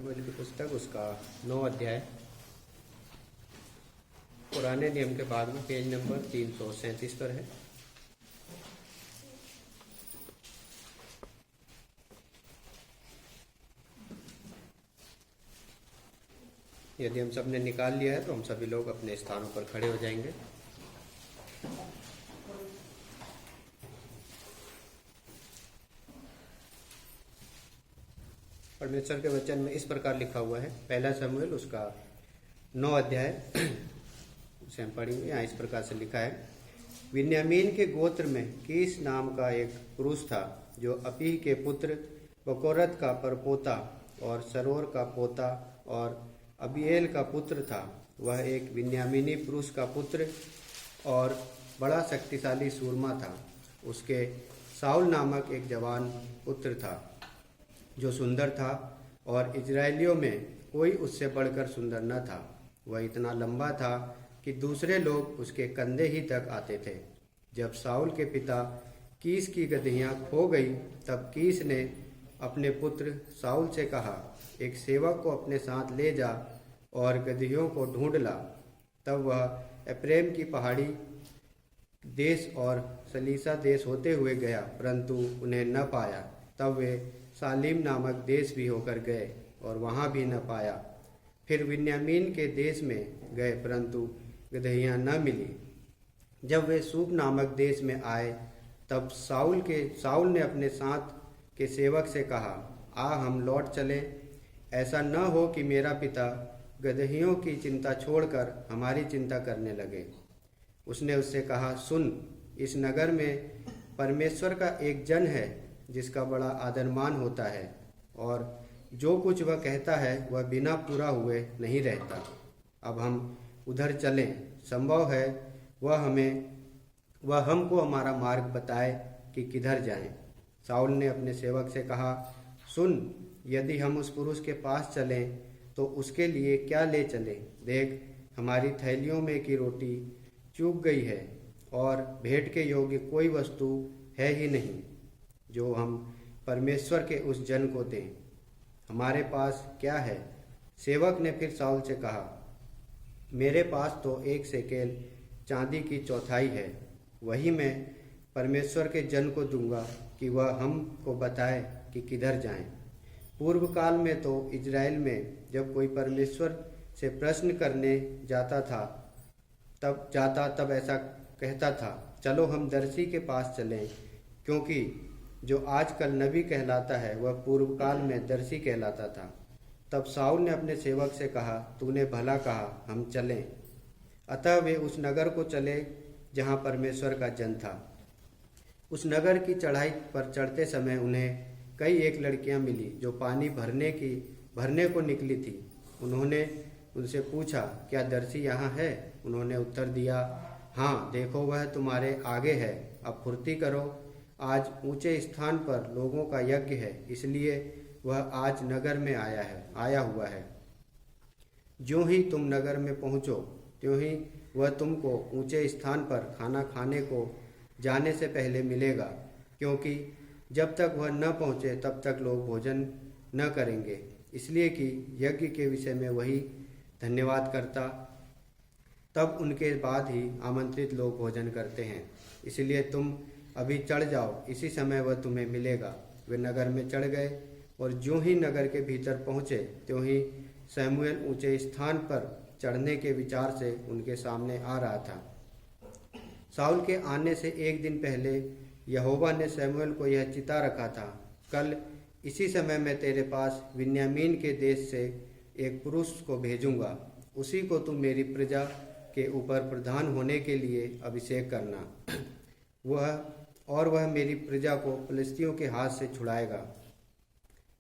शमूएल की पुस्तक उसका 9 अध्याय पुराने नियम के बाद में पेज नंबर 337 पर है। यदि हम सब ने निकाल लिया है तो हम सभी लोग अपने स्थानों पर खड़े हो जाएंगे। परमेश्वर के वचन में इस प्रकार लिखा हुआ है, पहला शमूएल उसका 9 अध्याय उसे हम पढ़ेंगे। यहाँ इस प्रकार से लिखा है, बिन्यामीन के गोत्र में कीस नाम का एक पुरुष था जो अपीह के पुत्र बकोरत का परपोता और सरोर का पोता और अबीएल का पुत्र था। वह एक बिन्यामीनी पुरुष का पुत्र और बड़ा शक्तिशाली सूरमा था। उसके साउल नामक एक जवान पुत्र था जो सुंदर था और इजराइलियों में कोई उससे बढ़कर सुंदर न था। वह इतना लंबा था कि दूसरे लोग उसके कंधे ही तक आते थे। जब साउल के पिता कीस की गदहियां खो गई तब कीस ने अपने पुत्र साउल से कहा, एक सेवक को अपने साथ ले जा और गदहियों को ढूंढ ला। तब वह एप्रेम की पहाड़ी देश और सलीसा देश होते हुए गया, परंतु उन्हें न पाया। तब वे सालीम नामक देश भी होकर गए और वहां भी न पाया। फिर बिन्यामीन के देश में गए, परंतु गदहियां न मिली। जब वे सूप नामक देश में आए तब साउल ने अपने साथ के सेवक से कहा, आ हम लौट चले। ऐसा न हो कि मेरा पिता गदहियों की चिंता छोड़कर हमारी चिंता करने लगे। उसने उससे कहा, सुन, इस नगर में परमेश्वर का एक जन है जिसका बड़ा आदरमान होता है और जो कुछ वह कहता है वह बिना पूरा हुए नहीं रहता। अब हम उधर चलें, संभव है वह हमको हमारा मार्ग बताए कि किधर जाएं। साउल ने अपने सेवक से कहा, सुन, यदि हम उस पुरुष के पास चलें तो उसके लिए क्या ले चलें? देख, हमारी थैलियों में की रोटी चूक गई है और भेंट के योग्य कोई वस्तु है ही नहीं जो हम परमेश्वर के उस जन को दें। हमारे पास क्या है? सेवक ने फिर साउल से कहा, मेरे पास तो 1 शेकेल चांदी की चौथाई है। वही मैं परमेश्वर के जन को दूंगा कि वह हमको बताए कि किधर जाएं। पूर्व काल में तो इजराइल में जब कोई परमेश्वर से प्रश्न करने जाता तब ऐसा कहता था, चलो हम दर्शी के पास चलें, क्योंकि जो आजकल नबी कहलाता है वह पूर्व काल में दर्शी कहलाता था। तब साउल ने अपने सेवक से कहा, तूने भला कहा, हम चलें। अतः वे उस नगर को चले जहाँ परमेश्वर का जन था। उस नगर की चढ़ाई पर चढ़ते समय उन्हें कई एक लड़कियां मिली जो पानी भरने को निकली थी। उन्होंने उनसे पूछा, क्या दर्शी यहाँ है? उन्होंने उत्तर दिया, हाँ, देखो वह तुम्हारे आगे है। अब फुर्ती करो, आज ऊंचे स्थान पर लोगों का यज्ञ है, इसलिए वह आज नगर में आया हुआ है। जो ही तुम नगर में पहुंचो त्यों ही वह तुमको ऊंचे स्थान पर खाना खाने को जाने से पहले मिलेगा, क्योंकि जब तक वह न पहुंचे तब तक लोग भोजन न करेंगे, इसलिए कि यज्ञ के विषय में वही धन्यवाद करता। तब उनके बाद ही आमंत्रित लोग भोजन करते हैं। इसलिए तुम अभी चढ़ जाओ, इसी समय वह तुम्हें मिलेगा। वे नगर में चढ़ गए और जो ही नगर के भीतर पहुंचे त्यों ही शमूएल ऊंचे स्थान पर चढ़ने के विचार से उनके सामने आ रहा था। साउल के आने से 1 दिन पहले यहोवा ने शमूएल को यह चिता रखा था, कल इसी समय मैं तेरे पास बिन्यामीन के देश से एक पुरुष को भेजूंगा। उसी को तुम मेरी प्रजा के ऊपर प्रधान होने के लिए अभिषेक करना। वह मेरी प्रजा को फिलिस्तियों के हाथ से छुड़ाएगा,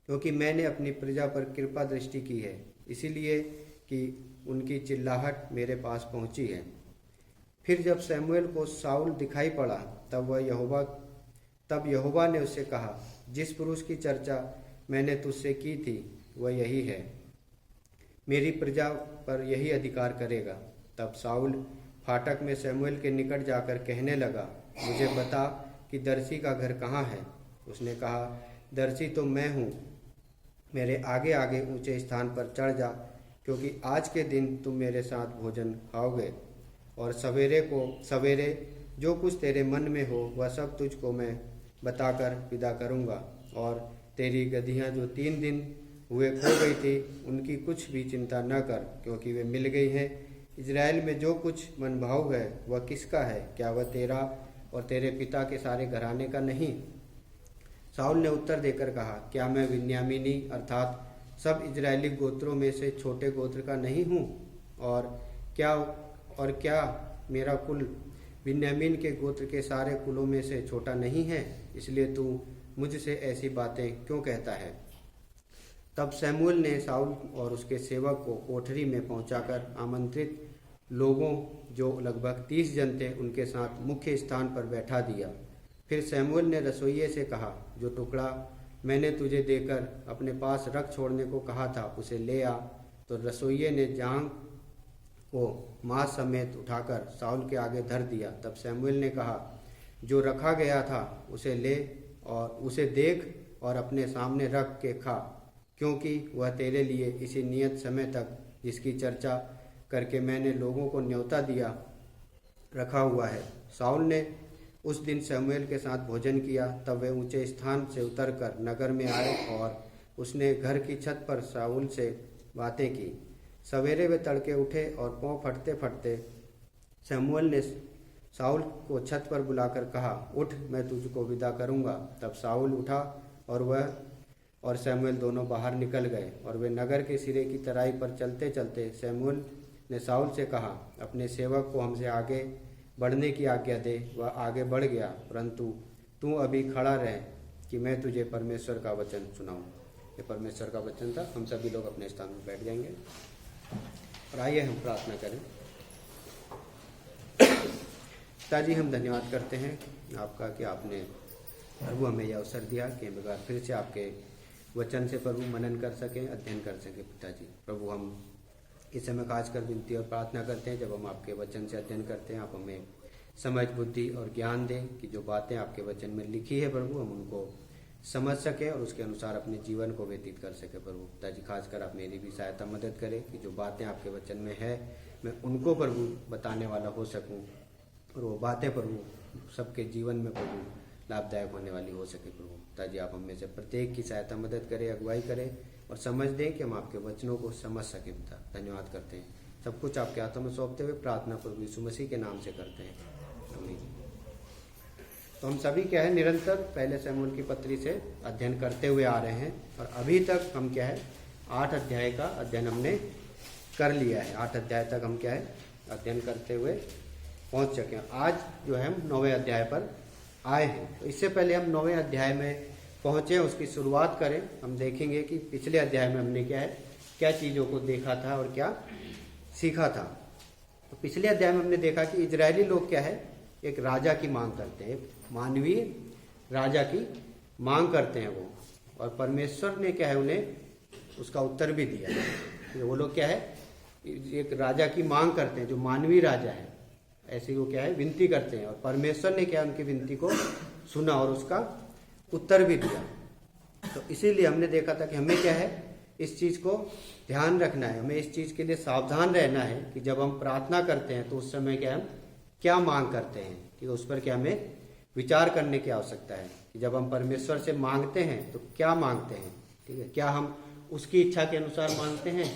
क्योंकि मैंने अपनी प्रजा पर कृपा दृष्टि की है, इसीलिए कि उनकी चिल्लाहट मेरे पास पहुंची है। फिर जब शमूएल को साउल दिखाई पड़ा तब यहोवा ने उससे कहा, जिस पुरुष की चर्चा मैंने तुझसे की थी वह यही है, मेरी प्रजा पर यही अधिकार करेगा। तब साउल फाटक में शमूएल के निकट जाकर कहने लगा, मुझे बता कि दर्शी का घर कहाँ है? उसने कहा, दर्शी तो मैं हूँ, मेरे आगे आगे ऊंचे स्थान पर चढ़ जा, क्योंकि आज के दिन तुम मेरे साथ भोजन खाओगे, और सवेरे जो कुछ तेरे मन में हो वह सब तुझको मैं बताकर विदा करूँगा। और तेरी गधियाँ जो 3 दिन हुए खो गई थी, उनकी कुछ भी चिंता न कर, क्योंकि वे मिल गई हैं। इजराइल में जो कुछ मनभाव है वह किसका है? क्या वह तेरा और तेरे पिता के सारे घराने का नहीं? शाऊल ने उत्तर देकर कहा, क्या मैं बिन्यामीनी अर्थात सब इजरायली गोत्रों में से छोटे गोत्र का नहीं हूँ? और क्या मेरा कुल बिन्यामीन के गोत्र के सारे कुलों में से छोटा नहीं है? इसलिए तू मुझसे ऐसी बातें क्यों कहता है? तब शमूएल ने शाऊल और उसके सेवक को कोठरी में पहुंचाकर आमंत्रित लोगों, जो लगभग 30 जन थे, उनके साथ मुख्य स्थान पर बैठा दिया। फिर शमूएल ने रसोइये से कहा, जो टुकड़ा मैंने तुझे देकर अपने पास रख छोड़ने को कहा था, उसे ले आ। तो रसोइये ने जांघ को मांस समेत उठाकर शाऊल के आगे धर दिया। तब शमूएल ने कहा, जो रखा गया था उसे ले और उसे देख और अपने सामने रख के खा, क्योंकि वह तेरे लिए इसी नियत समय तक, जिसकी चर्चा करके मैंने लोगों को न्योता दिया, रखा हुआ है। शाऊल ने उस दिन शमूएल के साथ भोजन किया। तब वे ऊंचे स्थान से उतरकर नगर में आए और उसने घर की छत पर शाऊल से बातें की। सवेरे वे तड़के उठे और पाँव फटते फटते शमूएल ने शाऊल को छत पर बुलाकर कहा, उठ, मैं तुझको विदा करूँगा। तब शाऊल उठा और वह और शमूएल दोनों बाहर निकल गए, और वे नगर के सिरे की तराई पर चलते चलते शमूएल ने शाऊल से कहा, अपने सेवक को हमसे आगे बढ़ने की आज्ञा दे। वह आगे बढ़ गया, परंतु तू अभी खड़ा रह कि मैं तुझे परमेश्वर का वचन सुनाऊं। ये परमेश्वर का वचन था। हम सभी लोग अपने स्थान में बैठ जाएंगे और आइए हम प्रार्थना करें। पिताजी, हम धन्यवाद करते हैं आपका कि आपने प्रभु हमें यह अवसर दिया कि हम एक बार फिर से आपके वचन से प्रभु मनन कर सकें, अध्ययन कर सकें। पिताजी प्रभु, हम इस समय खासकर विनती और प्रार्थना करते हैं, जब हम आपके वचन से अध्ययन करते हैं, आप हमें समझ, बुद्धि और ज्ञान दें कि जो बातें आपके वचन में लिखी है प्रभु, हम उनको समझ सकें और उसके अनुसार अपने जीवन को व्यतीत कर सकें। प्रभु पिताजी, खासकर आप मेरी भी सहायता मदद करें कि जो बातें आपके वचन में है मैं उनको प्रभु बताने वाला हो सकूं, और वो बातें प्रभु सबके जीवन में प्रभु लाभदायक होने वाली हो सके। प्रभु पिताजी, आप हम में से प्रत्येक की सहायता मदद करें, अगुवाई करें और समझ दें कि हम आपके वचनों को समझ सकें। पिता, धन्यवाद करते हैं। सब कुछ आपके हाथों में सौंपते हुए प्रार्थना प्रभु यीशु मसीह के नाम से करते हैं, आमीन। तो हम सभी क्या है, निरंतर पहले शमूएल की पत्री से अध्ययन करते हुए आ रहे हैं, और अभी तक हम क्या है 8 अध्याय का अध्ययन हमने कर लिया है। 8 अध्याय तक हम क्या है अध्ययन करते हुए पहुंच चुके हैं। आज जो है हम 9वें अध्याय पर आए हैं। तो इससे पहले हम 9वें अध्याय में पहुंचे, उसकी शुरुआत करें। हम देखेंगे कि पिछले अध्याय में हमने क्या है, क्या चीज़ों को देखा था और क्या सीखा था। तो पिछले अध्याय में हमने देखा कि इजरायली लोग क्या है, एक राजा की मांग करते हैं, मानवीय राजा की मांग करते हैं वो, और परमेश्वर ने क्या है उन्हें उसका उत्तर भी दिया है। वो लोग क्या है, एक राजा की मांग करते हैं जो मानवीय राजा है, ऐसे वो क्या है विनती करते हैं, और परमेश्वर ने क्या उनकी विनती को सुना और उसका उत्तर भी दिया। तो इसीलिए हमने देखा था कि हमें क्या है इस चीज़ को ध्यान रखना है, हमें इस चीज़ के लिए सावधान रहना है कि जब हम प्रार्थना करते हैं तो उस समय क्या हम क्या मांग करते हैं, कि उस पर क्या हमें विचार करने की आवश्यकता है कि जब हम परमेश्वर से मांगते हैं तो क्या मांगते हैं। ठीक है, क्या हम उसकी इच्छा के अनुसार मांगते हैं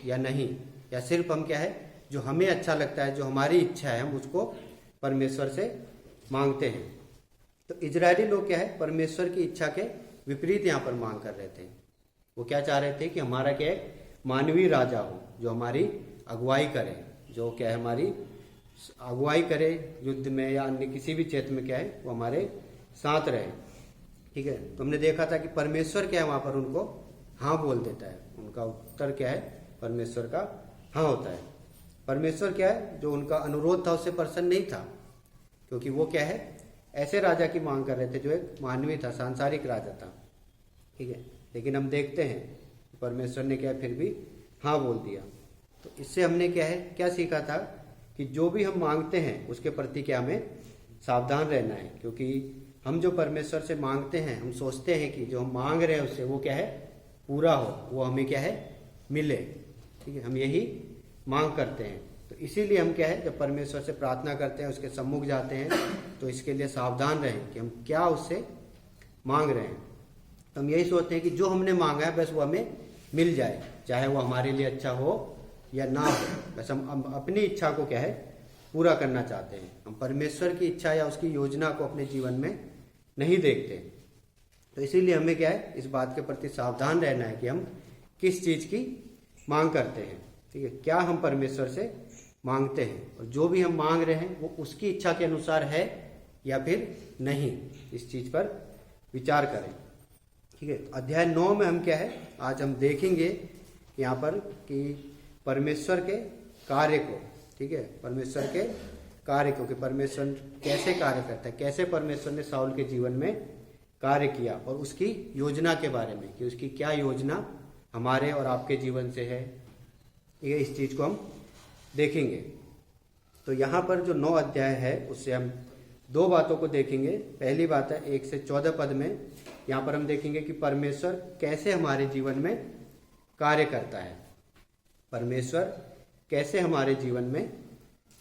या नहीं, या सिर्फ हम क्या है जो हमें अच्छा लगता है, जो हमारी इच्छा है, हम उसको परमेश्वर से मांगते हैं। तो इजरायली लोग क्या है परमेश्वर की इच्छा के विपरीत यहाँ पर मांग कर रहे थे। वो क्या चाह रहे थे कि हमारा क्या है मानवीय राजा हो जो हमारी अगुवाई करे, जो क्या है हमारी अगुवाई करे युद्ध में या अन्य किसी भी क्षेत्र में क्या है वो हमारे साथ रहे। ठीक है, तो हमने देखा था कि परमेश्वर क्या है वहाँ पर उनको हाँ बोल देता है, उनका उत्तर क्या है परमेश्वर का हाँ होता है। परमेश्वर क्या है जो उनका अनुरोध था उससे प्रसन्न नहीं था, क्योंकि वो क्या है ऐसे राजा की मांग कर रहे थे जो एक मानवीय था, सांसारिक राजा था। ठीक है, लेकिन हम देखते हैं परमेश्वर ने क्या है फिर भी हाँ बोल दिया। तो इससे हमने क्या है क्या सीखा था कि जो भी हम मांगते हैं उसके प्रति क्या हमें सावधान रहना है, क्योंकि हम जो परमेश्वर से मांगते हैं हम सोचते हैं कि जो हम मांग रहे हैं उससे वो क्या है पूरा हो, वो हमें क्या है, मिले। ठीक है, हम यही मांग करते हैं। तो इसीलिए हम क्या है, जब परमेश्वर से प्रार्थना करते हैं, उसके सम्मुख जाते हैं, तो इसके लिए सावधान रहें कि हम क्या उससे मांग रहे हैं। तो हम यही सोचते हैं कि जो हमने मांगा है बस वो हमें मिल जाए, चाहे वो हमारे लिए अच्छा हो या ना हो, बस हम अपनी इच्छा को क्या है, पूरा करना चाहते हैं। हम परमेश्वर की इच्छा या उसकी योजना को अपने जीवन में नहीं देखते। तो इसीलिए हमें क्या है, इस बात के प्रति सावधान रहना है कि हम किस चीज की मांग करते हैं। ठीक है, क्या हम परमेश्वर से मांगते हैं, और जो भी हम मांग रहे हैं वो उसकी इच्छा के अनुसार है या फिर नहीं, इस चीज पर विचार करें। ठीक है, अध्याय 9 में हम क्या है, आज हम देखेंगे यहाँ पर कि परमेश्वर के कार्य को, ठीक है, परमेश्वर के कार्य को, कि परमेश्वर कैसे कार्य करता है, कैसे परमेश्वर ने साउल के जीवन में कार्य किया, और उसकी योजना के बारे में कि उसकी क्या योजना हमारे और आपके जीवन से है, ये इस चीज को हम देखेंगे। तो यहाँ पर जो 9 अध्याय है उससे हम 2 बातों को देखेंगे। पहली बात है 1 से 14 पद में, यहाँ पर हम देखेंगे कि परमेश्वर कैसे हमारे जीवन में कार्य करता है, परमेश्वर कैसे हमारे जीवन में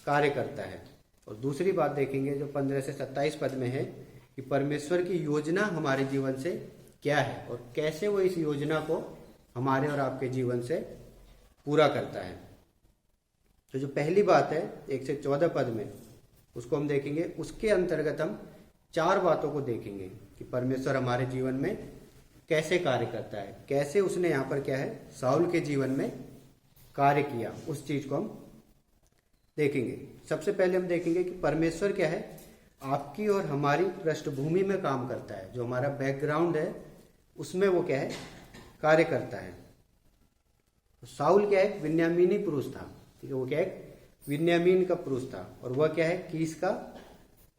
कार्य करता है। और दूसरी बात देखेंगे जो 15 से 27 पद में है कि परमेश्वर की योजना हमारे जीवन से क्या है और कैसे वो इस योजना को हमारे और आपके जीवन से पूरा करता है। तो जो पहली बात है 1 से 14 पद में, उसको हम देखेंगे। उसके अंतर्गत हम 4 बातों को देखेंगे कि परमेश्वर हमारे जीवन में कैसे कार्य करता है, कैसे उसने यहाँ पर क्या है, साउल के जीवन में कार्य किया, उस चीज को हम देखेंगे। सबसे पहले हम देखेंगे कि परमेश्वर क्या है, आपकी और हमारी पृष्ठभूमि में काम करता है, जो हमारा बैकग्राउंड है उसमें वो क्या है, कार्य करता है। तो साउल क्या है, बिन्यामीनी पुरुष था, ठीक है, वो क्या है, बिन्यामीन का पुरुष था, और वह क्या है, कीस का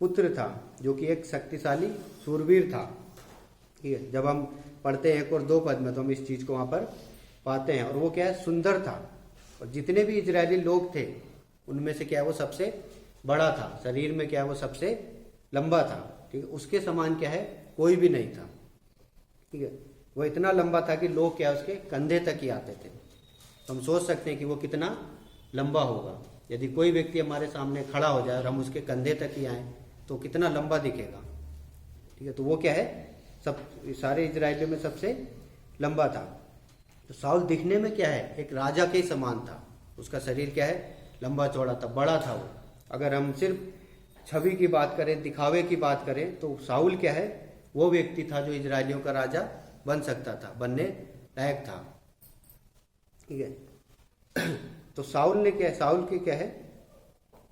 पुत्र था, जो कि एक शक्तिशाली सूरवीर था। ठीक है, जब हम पढ़ते हैं 1 और 2 पद में तो हम इस चीज को वहां पर पाते हैं। और वो क्या है, सुंदर था, और जितने भी इजरायली लोग थे उनमें से क्या है, वो सबसे बड़ा था, शरीर में क्या है, वो सबसे लंबा था। ठीक है, उसके समान क्या है, कोई भी नहीं था। ठीक है, वो इतना लंबा था कि लोग क्या, उसके कंधे तक ही आते थे। तो हम सोच सकते हैं कि वो कितना लंबा होगा। यदि कोई व्यक्ति हमारे सामने खड़ा हो जाए और हम उसके कंधे तक ही आए तो कितना लंबा दिखेगा। ठीक है, तो वो क्या है, सब सारे इजरायलियों में सबसे लंबा था। तो साउल दिखने में क्या है, एक राजा के समान था, उसका शरीर क्या है, लंबा चौड़ा था, बड़ा था वो। अगर हम सिर्फ छवि की बात करें, दिखावे की बात करें, तो साउल क्या है, वो व्यक्ति था जो इजरायलियों का राजा बन सकता था, बनने लायक था। ठीक है, तो साउल ने क्या, साउल के क्या है,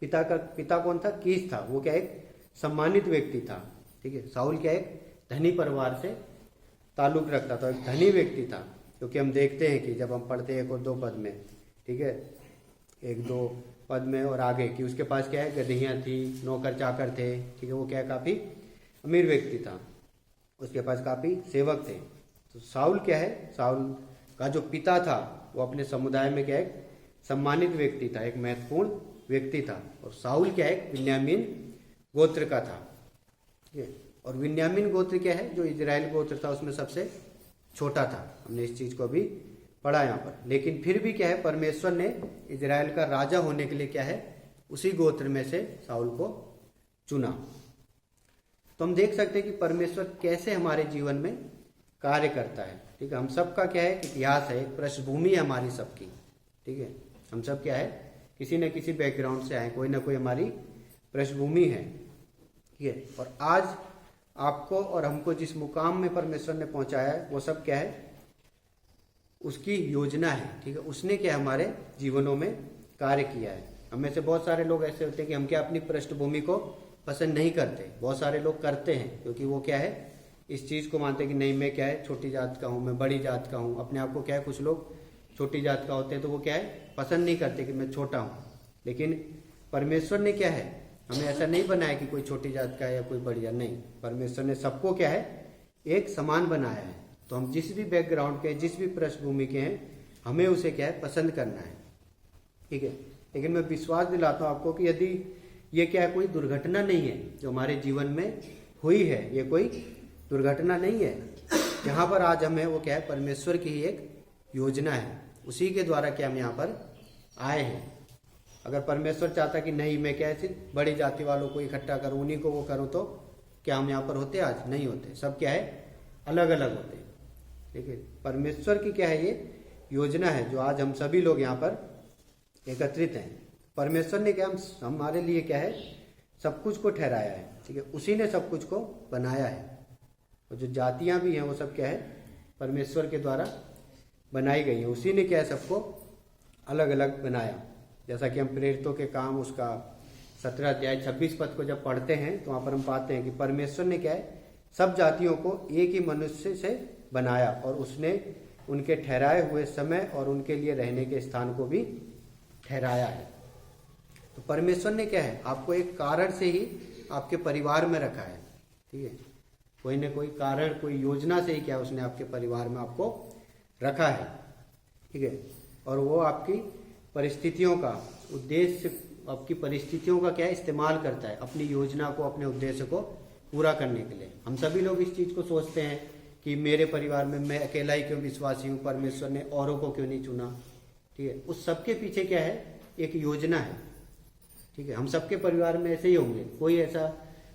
पिता कौन था, कीस था, वो क्या एक सम्मानित व्यक्ति था। ठीक है, साउल क्या एक धनी परिवार से ताल्लुक रखता था, एक धनी व्यक्ति था, क्योंकि हम देखते हैं कि जब हम पढ़ते हैं 1 और 2 पद में, ठीक है, 1-2 पद में और आगे, कि उसके पास क्या है, गदहियाँ थी, नौकर चाकर थे। ठीक है, वो क्या है, काफी अमीर व्यक्ति था, उसके पास काफी सेवक थे। तो साउल क्या है, साउल का जो पिता था वो अपने समुदाय में क्या है, सम्मानित व्यक्ति था, एक महत्वपूर्ण व्यक्ति था। और साउल क्या है, बिन्यामीन गोत्र का था। ठीक है, और बिन्यामीन गोत्र क्या है, जो इजराइल गोत्र था उसमें सबसे छोटा था। हमने इस चीज को भी पढ़ा यहाँ पर। लेकिन फिर भी क्या है, परमेश्वर ने इजराइल का राजा होने के लिए क्या है, उसी गोत्र में से साउल को चुना। तो हम देख सकते हैं कि परमेश्वर कैसे हमारे जीवन में कार्य करता है। ठीक है, हम सबका क्या है, इतिहास है, एक पृष्ठभूमि है हमारी सबकी। ठीक है, हम सब क्या है, किसी न किसी बैकग्राउंड से आए, कोई ना कोई हमारी पृष्ठभूमि है। ठीक है, और आज आपको और हमको जिस मुकाम में परमेश्वर ने पहुंचाया है, वो सब क्या है, उसकी योजना है। ठीक है, उसने क्या हमारे जीवनों में कार्य किया है। हमें से बहुत सारे लोग ऐसे होते हैं कि हम क्या अपनी पृष्ठभूमि को पसंद नहीं करते। बहुत सारे लोग करते हैं, क्योंकि वो क्या है, इस चीज को मानते हैं कि नहीं, मैं क्या है, छोटी जात का हूँ, मैं बड़ी जात का हूँ। अपने आप को क्या है, कुछ लोग छोटी जात का होते हैं तो वो क्या है, पसंद नहीं करते कि मैं छोटा हूँ। लेकिन परमेश्वर ने क्या है, हमें ऐसा नहीं बनाया कि कोई छोटी जात का है या कोई बड़ी जात, नहीं। परमेश्वर ने सबको क्या है, एक समान बनाया है। तो हम जिस भी बैकग्राउंड के, जिस भी पृष्ठभूमि के हैं, हमें उसे क्या है, पसंद करना है। ठीक है, लेकिन मैं विश्वास दिलाता हूँ आपको कि यदि ये क्या है, कोई दुर्घटना नहीं है जो हमारे जीवन में हुई है, ये कोई दुर्घटना नहीं है, यहाँ पर आज हमें वो क्या है, परमेश्वर की ही एक योजना है, उसी के द्वारा क्या हम यहाँ पर आए हैं। अगर परमेश्वर चाहता कि नहीं मैं क्या है सिर्फ बड़ी जाति वालों को इकट्ठा करूँ, उन्हीं को वो करूँ, तो क्या हम यहाँ पर होते? आज नहीं होते। सब क्या है, अलग अलग होते हैं। ठीक है, परमेश्वर की क्या है ये योजना है जो आज हम सभी लोग यहाँ पर एकत्रित हैं। परमेश्वर ने क्या हमारे लिए क्या है, सब कुछ को ठहराया है। ठीक है, उसी ने सब कुछ को बनाया है। और जो जातियाँ भी हैं वो सब क्या है, परमेश्वर के द्वारा बनाई गई है। उसी ने क्या है, सबको अलग अलग बनाया। जैसा कि हम प्रेरितों के काम उसका 17 अध्याय 26 पद को जब पढ़ते हैं तो वहाँ पर हम पाते हैं कि परमेश्वर ने क्या है, सब जातियों को एक ही मनुष्य से बनाया और उसने उनके ठहराए हुए समय और उनके लिए रहने के स्थान को भी ठहराया है। तो परमेश्वर ने क्या है, आपको एक कारण से ही आपके परिवार में रखा है। ठीक है, कोई न कोई कारण, कोई योजना से ही क्या उसने आपके परिवार में आपको रखा है। ठीक है, और वो आपकी परिस्थितियों का उद्देश्य, आपकी परिस्थितियों का क्या है, इस्तेमाल करता है अपनी योजना को, अपने उद्देश्य को पूरा करने के लिए। हम सभी लोग इस चीज़ को सोचते हैं कि मेरे परिवार में मैं अकेला ही क्यों विश्वासी हूँ, परमेश्वर ने औरों को क्यों नहीं चुना। ठीक है, उस सबके पीछे क्या है, एक योजना है। ठीक है, हम सबके परिवार में ऐसे ही होंगे, कोई ऐसा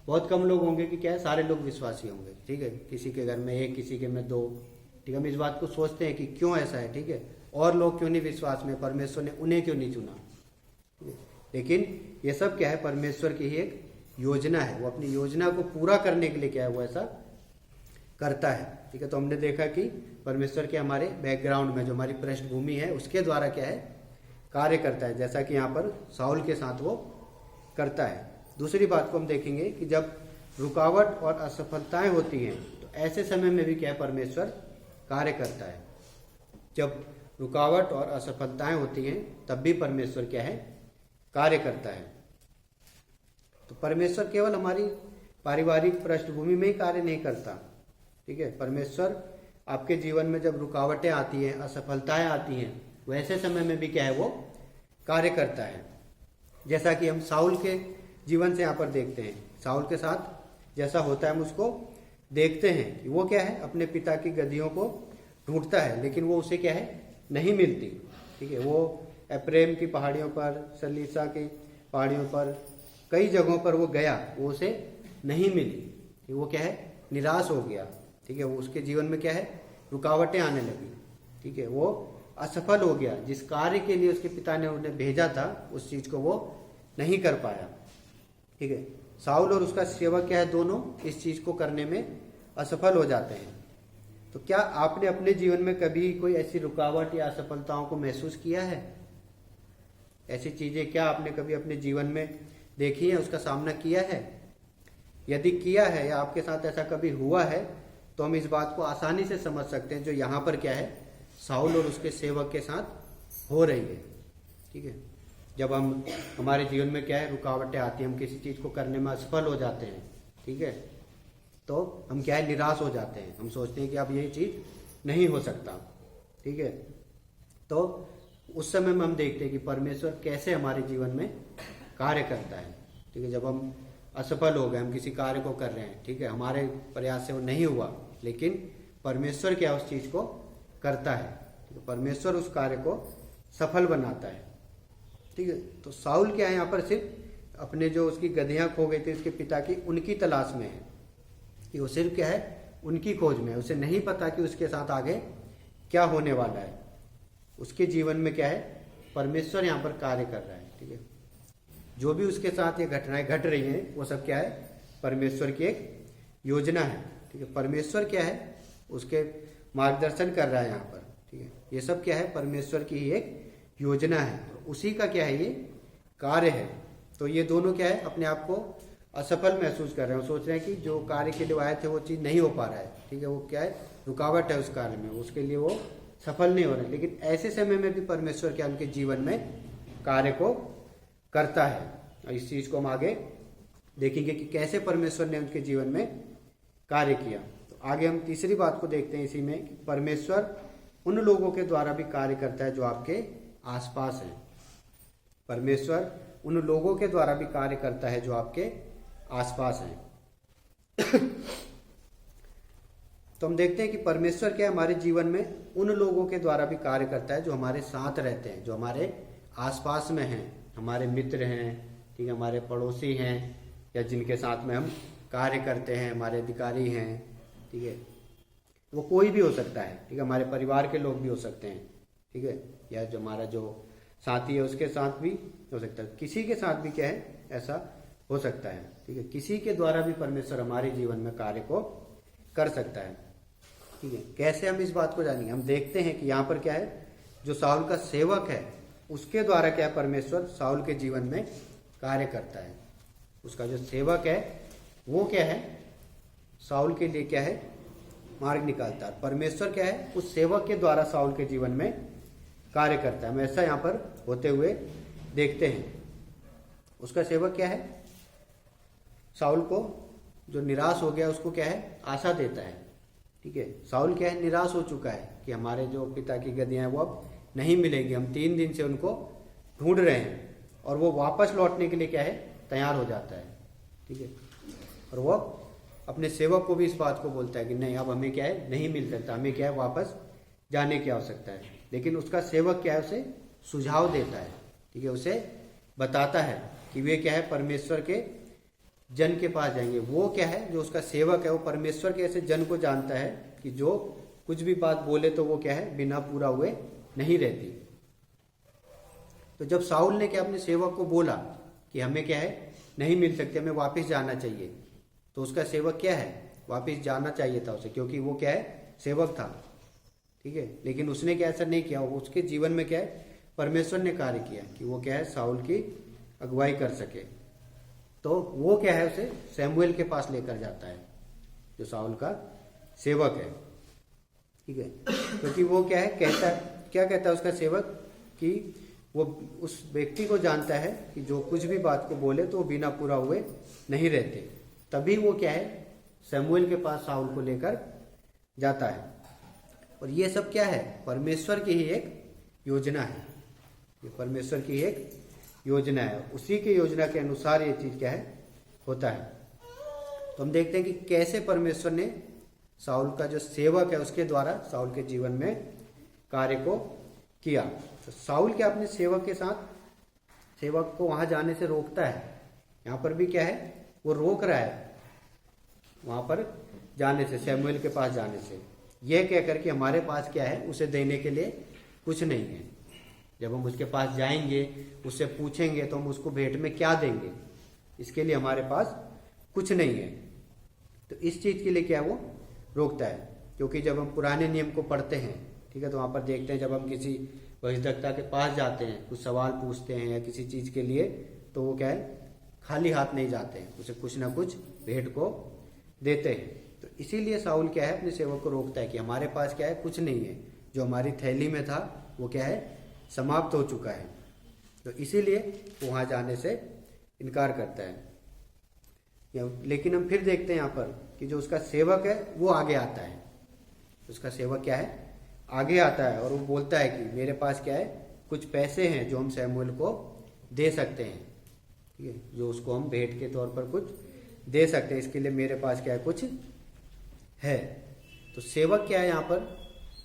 बहुत कम लोग होंगे कि क्या है सारे लोग विश्वासी होंगे। ठीक है, किसी के घर में एक, किसी के में दो। ठीक है, हम इस बात को सोचते हैं कि क्यों ऐसा है। ठीक है, और लोग क्यों नहीं विश्वास में, परमेश्वर ने उन्हें क्यों नहीं चुना। लेकिन ये सब क्या है, परमेश्वर की ही एक योजना है। वो अपनी योजना को पूरा करने के लिए क्या है, वो ऐसा करता है। ठीक है, तो हमने देखा कि परमेश्वर के हमारे बैकग्राउंड में जो हमारी पृष्ठभूमि है उसके द्वारा क्या है, कार्य करता है, जैसा कि यहाँ पर साउल के साथ वो करता है। दूसरी बात को हम देखेंगे कि जब रुकावट और असफलताएं होती हैं तो ऐसे समय में भी क्या है, परमेश्वर कार्य करता है। जब रुकावट और असफलताएं होती हैं तब भी परमेश्वर क्या है, कार्य करता है। तो परमेश्वर केवल हमारी पारिवारिक पृष्ठभूमि में ही कार्य नहीं करता। ठीक है, परमेश्वर आपके जीवन में जब रुकावटें आती हैं, असफलताएं आती हैं, वैसे समय में भी क्या है, वो कार्य करता है। जैसा कि हम साउल के जीवन से यहाँ पर देखते हैं, साउल के साथ जैसा होता है हम उसको देखते हैं कि वो क्या है, अपने पिता की गद्दियों को ढूंढता है, लेकिन वो उसे क्या है, नहीं मिलती। ठीक है, वो एफ्रेम की पहाड़ियों पर, सलीसा की पहाड़ियों पर, कई जगहों पर वो गया, वो उसे नहीं मिली। वो क्या है, निराश हो गया। ठीक है, वो उसके जीवन में क्या है, रुकावटें आने लगी। ठीक है, वो असफल हो गया। जिस कार्य के लिए उसके पिता ने उन्हें भेजा था उस चीज को वो नहीं कर पाया। ठीक है, साउल और उसका सेवक क्या है, दोनों इस चीज को करने में असफल हो जाते हैं। तो क्या आपने अपने जीवन में कभी कोई ऐसी रुकावट या असफलताओं को महसूस किया है? ऐसी चीजें क्या आपने कभी अपने जीवन में देखी है, उसका सामना किया है? यदि किया है या आपके साथ ऐसा कभी हुआ है तो हम इस बात को आसानी से समझ सकते हैं जो यहाँ पर क्या है, साउल और उसके सेवक के साथ हो रही है। ठीक है, जब हम हमारे जीवन में क्या है, रुकावटें आती हैं, हम किसी चीज को करने में असफल हो जाते हैं। ठीक है, तो हम क्या है, निराश हो जाते हैं। हम सोचते हैं कि अब ये चीज नहीं हो सकता। ठीक है, तो उस समय में हम देखते हैं कि परमेश्वर कैसे हमारे जीवन में कार्य करता है। ठीक है, जब हम असफल हो गए, हम किसी कार्य को कर रहे हैं, ठीक है, हमारे प्रयास से वो नहीं हुआ, लेकिन परमेश्वर क्या उस चीज को करता है। ठीक है, परमेश्वर उस कार्य को सफल बनाता है। ठीक है, तो साउल क्या है, यहाँ पर सिर्फ अपने जो उसकी गधियां खो गई थी उसके पिता की, उनकी तलाश में है कि वो सिर्फ क्या है, उनकी खोज में है। उसे नहीं पता कि उसके साथ आगे क्या होने वाला है। उसके जीवन में क्या है, परमेश्वर यहाँ पर कार्य कर रहा है। ठीक है, जो भी उसके साथ ये घटनाएं घट रही हैं वो सब क्या है, परमेश्वर की एक योजना है। ठीक है, परमेश्वर क्या है, उसके मार्गदर्शन कर रहा है यहाँ पर। ठीक है, ये सब क्या है, परमेश्वर की ही एक योजना है, उसी का क्या है, ये कार्य है। तो ये दोनों क्या है, अपने आप को असफल महसूस कर रहे हैं, सोच रहे हैं कि जो कार्य के लिए आए थे वो चीज़ नहीं हो पा रहा है। ठीक है, वो क्या है, रुकावट है उस कार्य में, उसके लिए वो सफल नहीं हो रहे। लेकिन ऐसे समय में भी परमेश्वर क्या उनके जीवन में कार्य को करता है। और इस चीज को हम आगे देखेंगे कि कैसे परमेश्वर ने उनके जीवन में कार्य किया। तो आगे हम तीसरी बात को देखते हैं इसी में कि परमेश्वर उन लोगों के द्वारा भी कार्य करता है जो आपके आसपास हैं। परमेश्वर उन लोगों के द्वारा भी कार्य करता है जो आपके आसपास हैं। तो हम देखते हैं कि परमेश्वर क्या है, हमारे जीवन में उन लोगों के द्वारा भी कार्य करता है जो हमारे साथ रहते हैं, जो हमारे आसपास में हैं, हमारे मित्र हैं, ठीक है, हमारे पड़ोसी हैं, या जिनके साथ में हम कार्य करते हैं, हमारे अधिकारी हैं, ठीक है, वो कोई भी हो सकता है, ठीक है, हमारे परिवार के लोग भी हो सकते हैं, ठीक है, या जो हमारा जो साथी है उसके साथ भी हो सकता है, किसी के साथ भी क्या है ऐसा हो सकता है, ठीक है, किसी के द्वारा भी परमेश्वर हमारे जीवन में कार्य को कर सकता है, ठीक है। कैसे हम इस बात को जानेंगे? हम देखते हैं कि यहाँ पर क्या है, जो साउल का सेवक है उसके द्वारा क्या परमेश्वर साउल के जीवन में कार्य करता है। उसका जो सेवक है वो क्या है, साउल के लिए क्या है, मार्ग निकालता है। परमेश्वर क्या है, उस सेवक के द्वारा साउल के जीवन में कार्य करता है। हम ऐसा यहाँ पर होते हुए देखते हैं। उसका सेवक क्या है, साउल को जो निराश हो गया उसको क्या है, आशा देता है, ठीक है। साउल क्या है, निराश हो चुका है कि हमारे जो पिता की गद्दियां हैं वो अब नहीं मिलेगी, हम 3 दिन से उनको ढूंढ रहे हैं, और वो वापस लौटने के लिए क्या है, तैयार हो जाता है, ठीक है। और वो अपने सेवक को भी इस बात को बोलता है कि नहीं, अब हमें क्या है, नहीं मिल सकता, हमें क्या है, वापस जाने की आवश्यकता है। लेकिन उसका सेवक क्या है, उसे सुझाव देता है, ठीक है, उसे बताता है कि वे क्या है, परमेश्वर के जन के पास जाएंगे। वो क्या है, जो उसका सेवक है वो परमेश्वर के ऐसे जन को जानता है कि जो कुछ भी बात बोले तो वो क्या है, बिना पूरा हुए नहीं रहती। तो जब साउल ने क्या अपने सेवक को बोला कि हमें क्या है, नहीं मिल सकते, हमें वापस जाना चाहिए, तो उसका सेवक क्या है, वापस जाना चाहिए था उसे, क्योंकि वो क्या है, सेवक था, ठीक है। लेकिन उसने क्या ऐसा नहीं किया। उसके जीवन में क्या है, परमेश्वर ने कार्य किया कि वो क्या है, साउल की अगुवाई कर सके। तो वो क्या है, उसे सैमुएल के पास लेकर जाता है, जो साउल का सेवक है, ठीक है। क्योंकि वो क्या है, क्या कहता है उसका सेवक, कि वो उस व्यक्ति को जानता है कि जो कुछ भी बात को बोले तो वो बिना पूरा हुए नहीं रहते। तभी वो क्या है, सैमुएल के पास साउल को लेकर जाता है। और ये सब क्या है, परमेश्वर की ही एक योजना है, ये परमेश्वर की एक योजना है। उसी की योजना के अनुसार ये चीज क्या है, होता है। तो हम देखते हैं कि कैसे परमेश्वर ने साउल का जो सेवक है उसके द्वारा साउल के जीवन में कार्य को किया। तो साउल क्या अपने सेवक के साथ, सेवक को वहां जाने से रोकता है। यहाँ पर भी क्या है, वो रोक रहा है वहां पर जाने से, सैमुएल के पास जाने से, यह कहकर कि हमारे पास क्या है, उसे देने के लिए कुछ नहीं है। जब हम उसके पास जाएंगे, उससे पूछेंगे तो हम उसको भेंट में क्या देंगे, इसके लिए हमारे पास कुछ नहीं है। तो इस चीज के लिए क्या वो रोकता है। क्योंकि जब हम पुराने नियम को पढ़ते हैं, ठीक है, तो वहां पर देखते हैं जब हम किसी बहिष्कर्ता के पास जाते हैं, कुछ सवाल पूछते हैं या किसी चीज के लिए, तो वो क्या है, खाली हाथ नहीं जाते हैं, उसे कुछ ना कुछ भेंट को देते हैं। तो इसीलिए साउल क्या है, अपने सेवक को रोकता है कि हमारे पास क्या है, कुछ नहीं है, जो हमारी थैली में था वो क्या है, समाप्त हो चुका है। तो इसीलिए वो वहां जाने से इनकार करता है। लेकिन हम फिर देखते हैं यहाँ पर कि जो उसका सेवक है वो आगे आता है। उसका सेवक क्या है, आगे आता है, और वो बोलता है कि मेरे पास क्या है, कुछ पैसे हैं जो हम सैमुएल को दे सकते हैं, ठीक है, जो उसको हम भेंट के तौर पर कुछ दे सकते हैं, इसके लिए मेरे पास क्या है, कुछ है। तो सेवक क्या है, यहाँ पर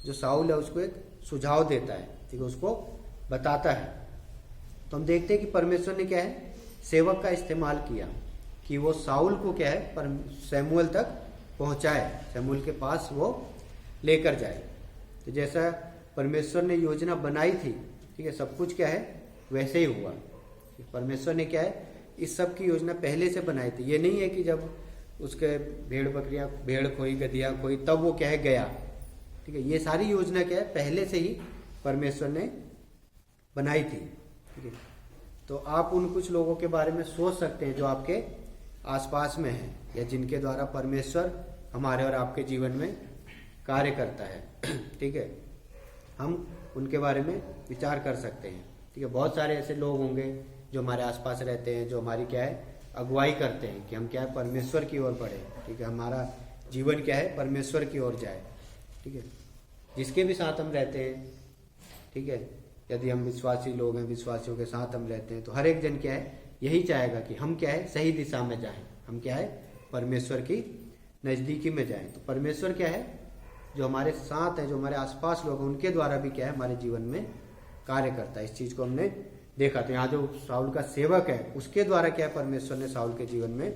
जो साउल है उसको एक सुझाव देता है, ठीक है, उसको बताता है। तो हम देखते हैं कि परमेश्वर ने क्या है, सेवक का इस्तेमाल किया कि वो साउल को क्या है, सैमुएल तक पहुंचाए, सैमुएल के पास वो लेकर जाए। तो जैसा परमेश्वर ने योजना बनाई थी, ठीक है, सब कुछ क्या है वैसे ही हुआ। परमेश्वर ने क्या है, इस सब की योजना पहले से बनाई थी। ये नहीं है कि जब उसके भेड़ खोई, गधिया खोई, तब वो क्या है गया, ठीक है। ये सारी योजना क्या है, पहले से ही परमेश्वर ने बनाई थी, ठीक है। तो आप उन कुछ लोगों के बारे में सोच सकते हैं जो आपके आसपास में हैं, या जिनके द्वारा परमेश्वर हमारे और आपके जीवन में कार्य करता है, ठीक है। हम उनके बारे में विचार कर सकते हैं, ठीक है। बहुत सारे ऐसे लोग होंगे जो हमारे आसपास रहते हैं, जो हमारी क्या है, अगुवाई करते हैं कि हम क्या है, परमेश्वर की ओर बढ़े, ठीक है, हमारा जीवन क्या है, परमेश्वर की ओर जाए, ठीक है। जिसके भी साथ हम रहते हैं, ठीक है, यदि हम विश्वासी लोग हैं, विश्वासियों के साथ हम रहते हैं, तो हर एक जन क्या है, यही चाहेगा कि हम क्या है, सही दिशा में जाएं, हम क्या है, परमेश्वर की नजदीकी में जाएं। तो परमेश्वर क्या है, जो हमारे साथ है, जो हमारे आसपास लोग हैं, उनके द्वारा भी क्या है हमारे जीवन में कार्य करता है। इस चीज को हमने देखा। तो यहाँ जो साउल का सेवक है उसके द्वारा क्या है परमेश्वर ने साउल के जीवन में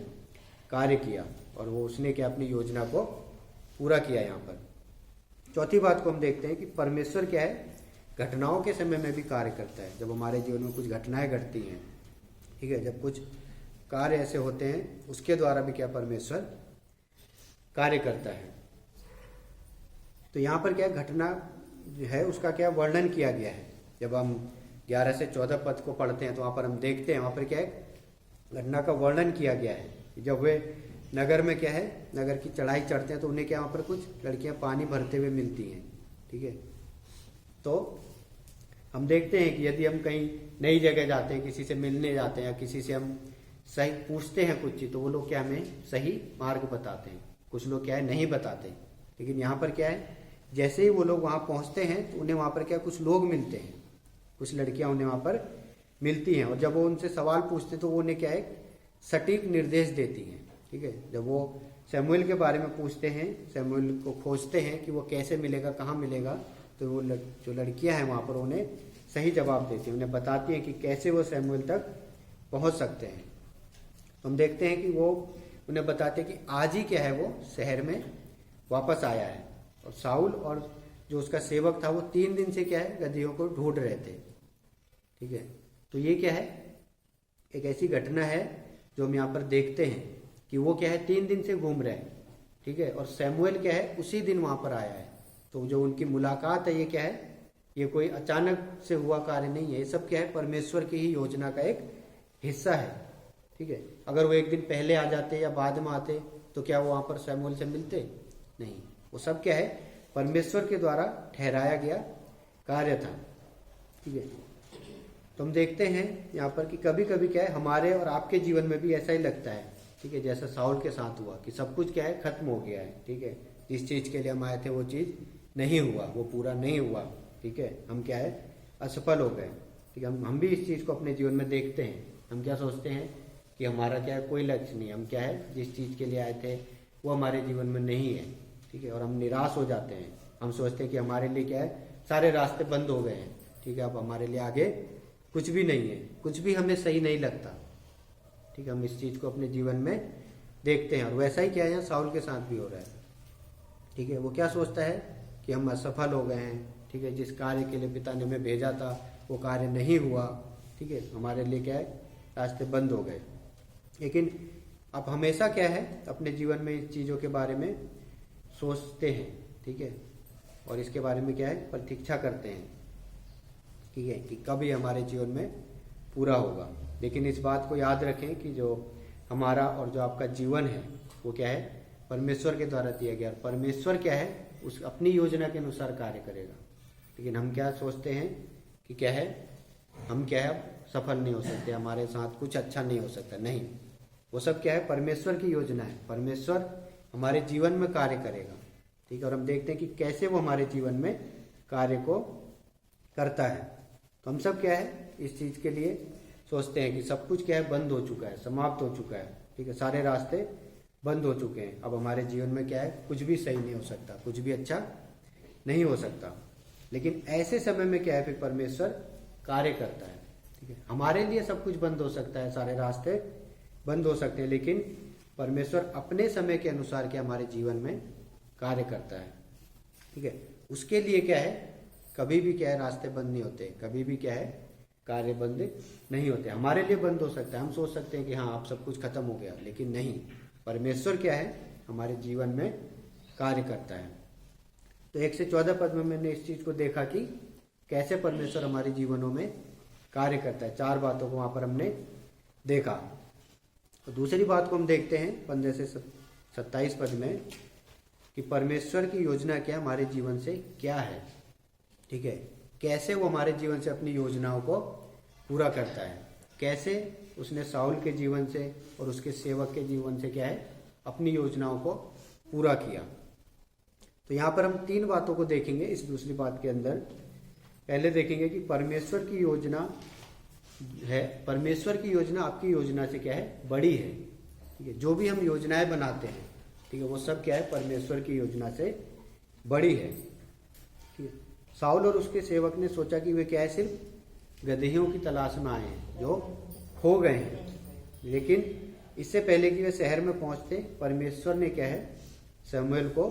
कार्य किया और वो उसने क्या अपनी योजना को पूरा किया। यहाँ पर चौथी बात को हम देखते हैं कि परमेश्वर क्या है घटनाओं के समय में भी कार्य करता है। जब हमारे जीवन में कुछ घटनाएं घटती हैं, ठीक है, जब कुछ कार्य ऐसे होते हैं उसके द्वारा भी क्या परमेश्वर कार्य करता है। तो यहाँ पर क्या घटना जो है उसका क्या वर्णन किया गया है। जब हम 11 से 14 पद को पढ़ते हैं तो वहाँ पर हम देखते हैं वहाँ पर क्या है घटना का वर्णन किया गया है। जब वे नगर में क्या है नगर की चढ़ाई चढ़ते हैं तो उन्हें क्या वहाँ पर कुछ लड़कियाँ पानी भरते हुए मिलती हैं, ठीक है। तो हम देखते हैं कि यदि हम कहीं नई जगह जाते हैं, किसी से मिलने जाते हैं या किसी से हम सही पूछते हैं कुछ चीज़, तो वो लोग क्या हमें सही मार्ग बताते हैं, कुछ लोग क्या है नहीं बताते। लेकिन यहाँ पर क्या है जैसे ही वो लोग वहाँ पहुँचते हैं तो उन्हें वहाँ पर क्या कुछ लोग मिलते हैं, कुछ लड़कियाँ उन्हें वहाँ पर मिलती हैं और जब वो उनसे सवाल पूछते तो वो उन्हें क्या है सटीक निर्देश देती हैं, ठीक है। जब वो शमूएल के बारे में पूछते हैं, शमूएल को खोजते हैं कि वो कैसे मिलेगा, कहाँ मिलेगा, तो वो जो लड़कियां हैं वहाँ पर उन्हें सही जवाब देती हैं, उन्हें बताती हैं कि कैसे वो शमूएल तक पहुँच सकते हैं। तो हम देखते हैं कि वो उन्हें बताते हैं कि आज ही क्या है वो शहर में वापस आया है और साउल और जो उसका सेवक था वो 3 दिन से क्या है गदहियों को ढूंढ रहे थे, ठीक है। तो ये क्या है एक ऐसी घटना है जो हम यहाँ पर देखते हैं कि वो क्या है 3 दिन से घूम रहे हैं, ठीक है, और शमूएल क्या है उसी दिन वहाँ पर आया है। तो जो उनकी मुलाकात है ये क्या है ये कोई अचानक से हुआ कार्य नहीं है, ये सब क्या है परमेश्वर की ही योजना का एक हिस्सा है, ठीक है। अगर वो एक दिन पहले आ जाते या बाद में आते तो क्या वो वहाँ पर शमूएल से मिलते? नहीं, वो सब क्या है परमेश्वर के द्वारा ठहराया गया कार्य था, ठीक है। तो हम देखते हैं यहाँ पर कि कभी कभी क्या है हमारे और आपके जीवन में भी ऐसा ही लगता है, ठीक है, जैसा साउल के साथ हुआ कि सब कुछ क्या है खत्म हो गया है, ठीक है, जिस चीज के लिए हम आए थे वो चीज नहीं हुआ, वो पूरा नहीं हुआ, ठीक है, हम क्या है असफल हो गए, ठीक है। हम भी इस चीज को अपने जीवन में देखते हैं। हम क्या सोचते हैं कि हमारा क्या है कोई लक्ष्य नहीं, हम क्या है जिस चीज के लिए आए थे वो हमारे जीवन में नहीं है, ठीक है, और हम निराश हो जाते हैं। हम सोचते हैं कि हमारे लिए क्या है सारे रास्ते बंद हो गए हैं, ठीक है, अब हमारे लिए आगे कुछ भी नहीं है, कुछ भी हमें सही नहीं लगता, ठीक है। हम इस चीज को अपने जीवन में देखते हैं और वैसा ही क्या है साउल के साथ भी हो रहा है, ठीक है। वो क्या सोचता है कि हम असफल हो गए हैं, ठीक है, जिस कार्य के लिए पिता ने हमें भेजा था वो कार्य नहीं हुआ, ठीक है, हमारे लिए क्या है रास्ते बंद हो गए। लेकिन अब हमेशा क्या है अपने जीवन में इस चीज़ों के बारे में सोचते हैं, ठीक है, और इसके बारे में क्या है प्रतीक्षा करते हैं, ठीक है, कि कब ये हमारे जीवन में पूरा होगा। लेकिन इस बात को याद रखें कि जो हमारा और जो आपका जीवन है वो क्या है परमेश्वर के द्वारा दिया गया, और परमेश्वर क्या है उस अपनी योजना के अनुसार कार्य करेगा। लेकिन हम क्या सोचते हैं कि क्या है हम क्या है सफल नहीं हो सकते, हमारे साथ कुछ अच्छा नहीं हो सकता, नहीं, वो सब क्या है परमेश्वर की योजना है, परमेश्वर हमारे जीवन में कार्य करेगा, ठीक है। और हम देखते हैं कि कैसे वो हमारे जीवन में कार्य को करता है। तो हम सब क्या है इस चीज के लिए सोचते हैं कि सब कुछ क्या है बंद हो चुका है, समाप्त हो चुका है, ठीक है, सारे रास्ते बंद हो चुके हैं, अब हमारे जीवन में क्या है कुछ भी सही नहीं हो सकता, कुछ भी अच्छा नहीं हो सकता। लेकिन ऐसे समय में क्या है फिर परमेश्वर कार्य करता है, ठीक है। हमारे लिए सब कुछ बंद हो सकता है, सारे रास्ते बंद हो सकते हैं, लेकिन परमेश्वर अपने समय के अनुसार क्या हमारे जीवन में कार्य करता है, ठीक है। उसके लिए क्या है कभी भी क्या है रास्ते बंद नहीं होते, कभी भी क्या है कार्य बंद नहीं होते। हमारे लिए बंद हो सकता है, हम सोच सकते हैं कि हाँ अब सब कुछ खत्म हो गया, लेकिन नहीं, परमेश्वर क्या है हमारे जीवन में कार्य करता है। तो 1 से 14 पद में मैंने इस चीज को देखा कि कैसे परमेश्वर हमारे जीवनों में कार्य करता है। 4 बातों को वहां पर हमने देखा। तो दूसरी बात को हम देखते हैं 15 से 27 पद में कि परमेश्वर की योजना क्या हमारे जीवन से क्या है, ठीक है, कैसे वो हमारे जीवन से अपनी योजनाओं को पूरा करता है, कैसे उसने साउल के जीवन से और उसके सेवक के जीवन से क्या है अपनी योजनाओं को पूरा किया। तो यहाँ पर हम 3 बातों को देखेंगे इस दूसरी बात के अंदर। पहले देखेंगे कि परमेश्वर की योजना है, परमेश्वर की योजना आपकी योजना से क्या है बड़ी है, ठीक है। जो भी हम योजनाएं बनाते हैं, ठीक है, वो सब क्या है परमेश्वर की योजना से बड़ी है। ठीक है, साउल और उसके सेवक ने सोचा कि वे क्या है, सिर्फ गदहियों की तलाश में आए हैं जो खो गए हैं। लेकिन इससे पहले कि वे शहर में पहुंचते, परमेश्वर ने क्या है, शमूएल को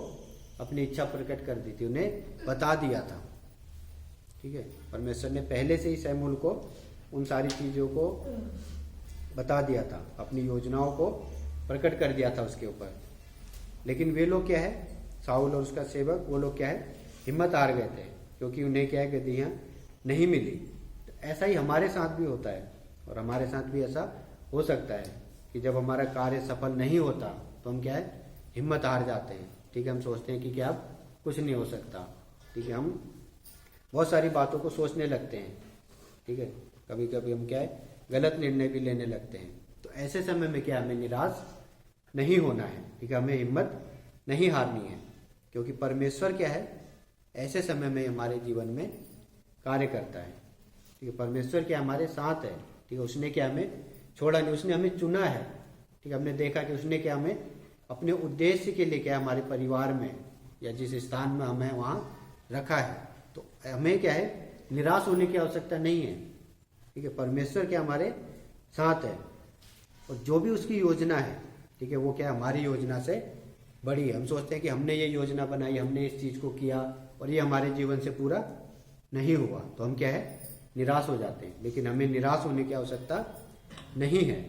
अपनी इच्छा प्रकट कर दी थी, उन्हें बता दिया था। ठीक है, परमेश्वर ने पहले से ही शमूएल को उन सारी चीजों को बता दिया था, अपनी योजनाओं को प्रकट कर दिया था उसके ऊपर। लेकिन वे लोग क्या है, साउल और उसका सेवक, वो लोग क्या है, हिम्मत हार गए थे, क्योंकि उन्हें क्या है, गदहियां नहीं मिली। तो ऐसा ही हमारे साथ भी होता है, और हमारे साथ भी ऐसा हो सकता है कि जब हमारा कार्य सफल नहीं होता तो हम क्या है, हिम्मत हार जाते हैं। ठीक है, हम सोचते हैं कि क्या अब कुछ नहीं हो सकता। ठीक है, हम बहुत सारी बातों को सोचने लगते हैं। ठीक है, कभी कभी हम क्या है, गलत निर्णय भी लेने लगते हैं। तो ऐसे समय में क्या, हमें निराश नहीं होना है। ठीक है, हमें हिम्मत नहीं हारनी है, क्योंकि परमेश्वर क्या है, ऐसे समय में हमारे जीवन में कार्य करता है। ठीक है, परमेश्वर क्या हमारे साथ है। ठीक है, उसने क्या हमें छोड़ा नहीं, उसने हमें चुना है। ठीक है, हमने देखा कि उसने क्या हमें अपने उद्देश्य के लिए क्या हमारे परिवार में या जिस स्थान में हमें वहां रखा है। तो हमें क्या है, निराश होने की आवश्यकता नहीं है। ठीक है, परमेश्वर क्या हमारे साथ है, और जो भी उसकी योजना है, ठीक है, वो क्या हमारी योजना से बड़ी है। हम सोचते हैं कि हमने ये योजना बनाई, हमने इस चीज को किया और ये हमारे जीवन से पूरा नहीं हुआ, तो हम क्या है, निराश हो जाते हैं। लेकिन हमें निराश होने की आवश्यकता नहीं है,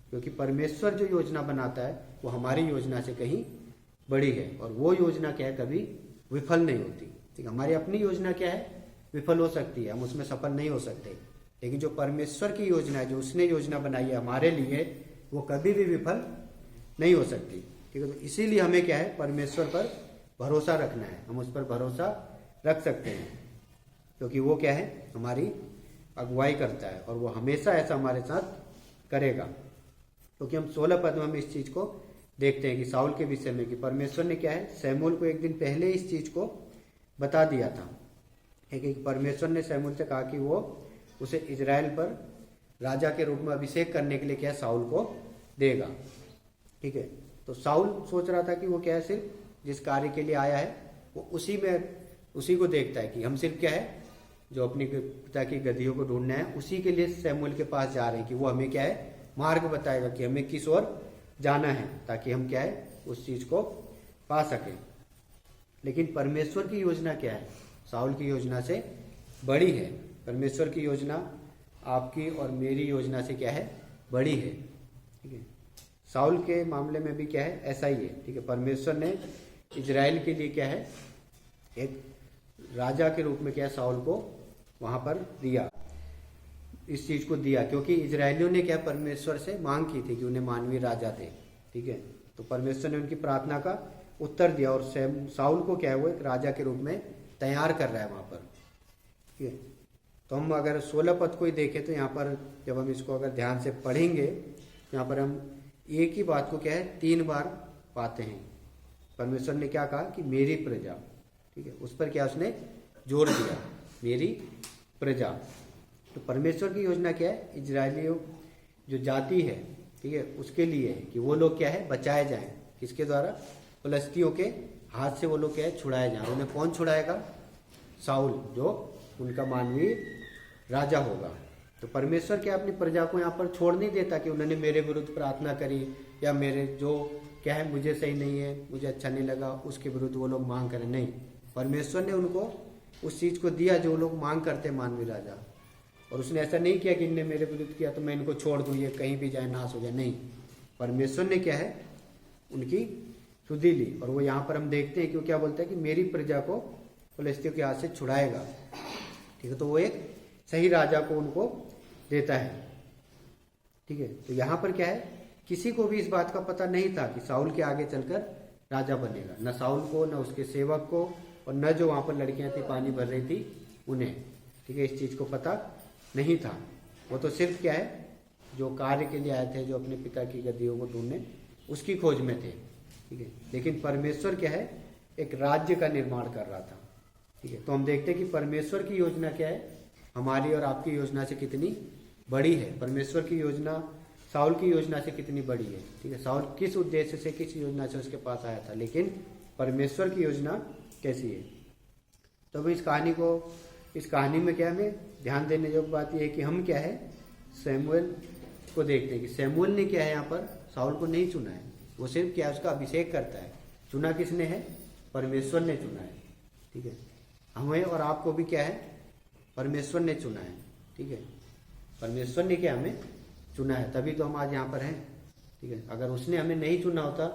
क्योंकि परमेश्वर जो योजना बनाता है वो हमारी योजना से कहीं बड़ी है, और वो योजना क्या है, कभी विफल नहीं होती। ठीक है, हमारी अपनी योजना क्या है, विफल हो सकती है, हम उसमें सफल नहीं हो सकते। लेकिन जो परमेश्वर की योजना है, जो उसने योजना बनाई है हमारे लिए, वो कभी भी विफल नहीं हो सकती। ठीक है, तो इसीलिए हमें क्या है, परमेश्वर पर भरोसा रखना है। हम उस पर भरोसा रख सकते हैं, क्योंकि वो क्या है, हमारी अगुवाई करता है, और वो हमेशा ऐसा हमारे साथ करेगा। क्योंकि हम 16 पद में हम इस चीज को देखते हैं कि साउल के विषय में कि परमेश्वर ने क्या है, शमूएल को एक दिन पहले इस चीज को बता दिया था। एक परमेश्वर ने शमूएल से कहा कि वो उसे इजराइल पर राजा के रूप में अभिषेक करने के लिए क्या है, साउल को देगा। ठीक है, तो साउल सोच रहा था कि वो क्या है, सिर्फ जिस कार्य के लिए आया है वो उसी को देखता है कि हम सिर्फ क्या है, जो अपने पिता की गदहियों को ढूंढना है, उसी के लिए शमूएल के पास जा रहे हैं कि वो हमें क्या है, मार्ग बताएगा कि हमें किस ओर जाना है, ताकि हम क्या है, उस चीज को पा सके। लेकिन परमेश्वर की योजना क्या है, साउल की योजना से बड़ी है। परमेश्वर की योजना आपकी और मेरी योजना से क्या है, बड़ी है। ठीक है, साउल के मामले में भी क्या है, ऐसा ही है। ठीक है, परमेश्वर ने इजराइल के लिए क्या है, एक राजा के रूप में क्या है, साउल को वहां पर दिया, इस चीज को दिया, क्योंकि इजरायलियों ने क्या परमेश्वर से मांग की थी कि उन्हें मानवीय राजा दे। ठीक है, तो परमेश्वर ने उनकी प्रार्थना का उत्तर दिया, और साउल को क्या है, वो एक राजा के रूप में तैयार कर रहा है वहां पर। ठीक है, तो हम अगर 16 पद को ही देखें तो यहाँ पर जब हम इसको अगर ध्यान से पढ़ेंगे, यहाँ पर हम एक ही बात को क्या है, 3 बार पाते हैं। परमेश्वर ने क्या कहा कि मेरी प्रजा। ठीक है, उस पर क्या उसने जोर दिया, मेरी प्रजा। तो परमेश्वर की योजना क्या है, इजरायलियों जो जाति है, ठीक है, उसके लिए है कि वो लोग क्या है, बचाए जाएं। किसके द्वारा, फिलिस्तियों के हाथ से वो लोग क्या है, छुड़ाए जाएं। उन्हें कौन छुड़ाएगा, साउल, जो उनका मानवीय राजा होगा। तो परमेश्वर क्या अपनी प्रजा को यहाँ पर छोड़ नहीं देता कि उन्होंने मेरे विरुद्ध प्रार्थना करी, या मेरे जो क्या है, मुझे सही नहीं है, मुझे अच्छा नहीं लगा, उसके विरुद्ध वो लोग मांग करें। नहीं, परमेश्वर ने उनको उस चीज को दिया जो लोग मांग करते मानवीय राजा, और उसने ऐसा नहीं किया कि इनने मेरे विरुद्ध किया तो मैं इनको छोड़ दूं, ये कहीं भी जाए, नाश हो जाए। नहीं, परमेश्वर ने क्या है, उनकी सुधि ली। और वो यहाँ पर हम देखते हैं कि वो क्या बोलता है कि मेरी प्रजा को फिलिस्तियों के हाथ से छुड़ाएगा। ठीक है, तो वो एक सही राजा को उनको देता है। ठीक है, तो यहाँ पर क्या है, किसी को भी इस बात का पता नहीं था कि साउल के आगे चलकर राजा बनेगा, न साउल को, न उसके सेवक को, और न जो वहां पर लड़कियां थी पानी भर रही थी उन्हें। ठीक है, इस चीज को पता नहीं था। वो तो सिर्फ क्या है, जो कार्य के लिए आए थे, जो अपने पिता की गद्दियों को ढूंढने, उसकी खोज में थे। ठीक है, लेकिन परमेश्वर क्या है, एक राज्य का निर्माण कर रहा था। ठीक है, तो हम देखते हैं कि परमेश्वर की योजना क्या है, हमारी और आपकी योजना से कितनी बड़ी है। परमेश्वर की योजना साउल की योजना से कितनी बड़ी है। ठीक है, साउल किस उद्देश्य से, किस योजना से उसके पास आया था, लेकिन परमेश्वर की योजना कैसी है। तो अब इस कहानी में क्या हमें ध्यान देने योग्य बात यह है कि हम क्या है शमूएल को देखते हैं कि शमूएल ने क्या है यहाँ पर शाऊल को नहीं चुना है, वो सिर्फ क्या उसका अभिषेक करता है। चुना किसने है? परमेश्वर ने चुना है। ठीक है, हमें और आपको भी क्या है परमेश्वर ने चुना है। ठीक है, परमेश्वर ने क्या हमें चुना है, तभी तो हम आज यहाँ पर हैं। ठीक है, अगर उसने हमें नहीं चुना होता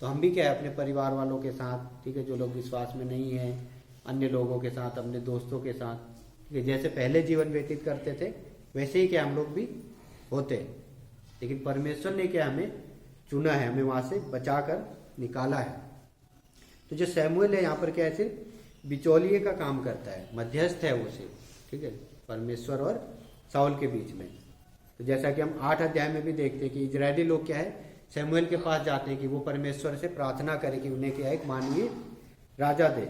तो हम भी क्या है अपने परिवार वालों के साथ, ठीक है, जो लोग विश्वास में नहीं है, अन्य लोगों के साथ, अपने दोस्तों के साथ, ठीक है, जैसे पहले जीवन व्यतीत करते थे वैसे ही क्या हम लोग भी होते। लेकिन परमेश्वर ने क्या हमें चुना है, हमें वहां से बचा कर निकाला है। तो जो शमूएल है यहाँ पर क्या है सिर्फ बिचौलिए का काम करता है, मध्यस्थ है वो सिर्फ। ठीक है, परमेश्वर और शाऊल के बीच में। तो जैसा कि हम 8 अध्याय में भी देखते हैं कि इजरायली लोग क्या है शमूएल के पास जाते हैं कि वो परमेश्वर से प्रार्थना करें कि उन्हें क्या एक मानवीय राजा दे।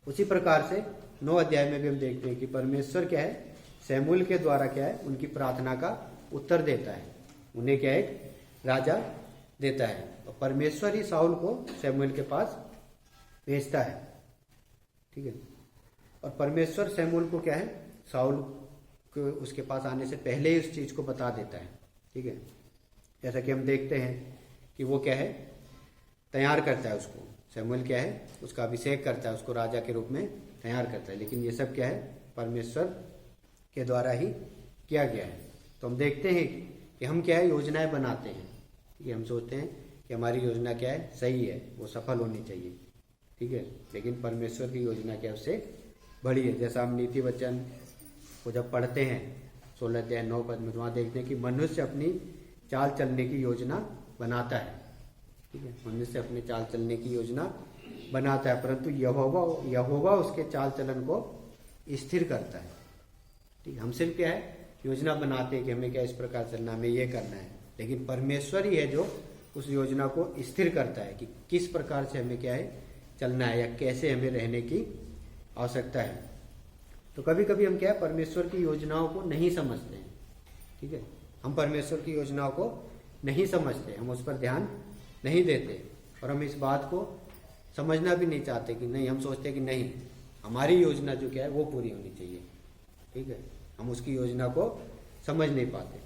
उसी प्रकार से 9 अध्याय में भी हम देखते हैं कि परमेश्वर क्या है शमूएल के द्वारा क्या है उनकी प्रार्थना का उत्तर देता है, उन्हें क्या एक राजा देता है। और परमेश्वर ही शाऊल को शमूएल के पास भेजता है। ठीक है, और परमेश्वर शमूएल को क्या है शाऊल को उसके पास आने से पहले ही उस चीज को बता देता है। ठीक है, जैसा कि हम देखते हैं कि वो क्या है तैयार करता है उसको, शमूएल क्या है उसका अभिषेक करता है, उसको राजा के रूप में तैयार करता है। लेकिन ये सब क्या है परमेश्वर के द्वारा ही किया गया है। तो हम देखते हैं कि हम क्या है योजनाएं बनाते हैं। ठीक है, हम सोचते हैं कि हमारी योजना क्या है सही है, वो सफल होनी चाहिए। ठीक है, लेकिन परमेश्वर की योजना क्या है उससे बड़ी है। जैसा हम नीति वचन को जब पढ़ते हैं 16 अध्याय 9 पद में, वहाँ देखते हैं कि मनुष्य अपनी चाल चलने की योजना बनाता है। ठीक है, मनुष्य अपने चाल चलने की योजना बनाता है, परंतु यहोवा उसके चाल चलन को स्थिर करता है। ठीक है, हम सिर्फ क्या है योजना बनाते हैं कि हमें क्या इस प्रकार चलना, हमें ये करना है, लेकिन परमेश्वर ही है जो उस योजना को स्थिर करता है कि किस प्रकार से हमें क्या है चलना है या कैसे हमें रहने की आवश्यकता है। तो कभी कभी हम क्या है परमेश्वर की योजनाओं को नहीं समझते हैं। ठीक है, हम परमेश्वर की योजनाओं को नहीं समझते, हम उस पर ध्यान नहीं देते और हम इस बात को समझना भी नहीं चाहते कि नहीं, हम सोचते हैं कि नहीं हमारी योजना जो क्या है वो पूरी होनी चाहिए। ठीक है, हम उसकी योजना को समझ नहीं पाते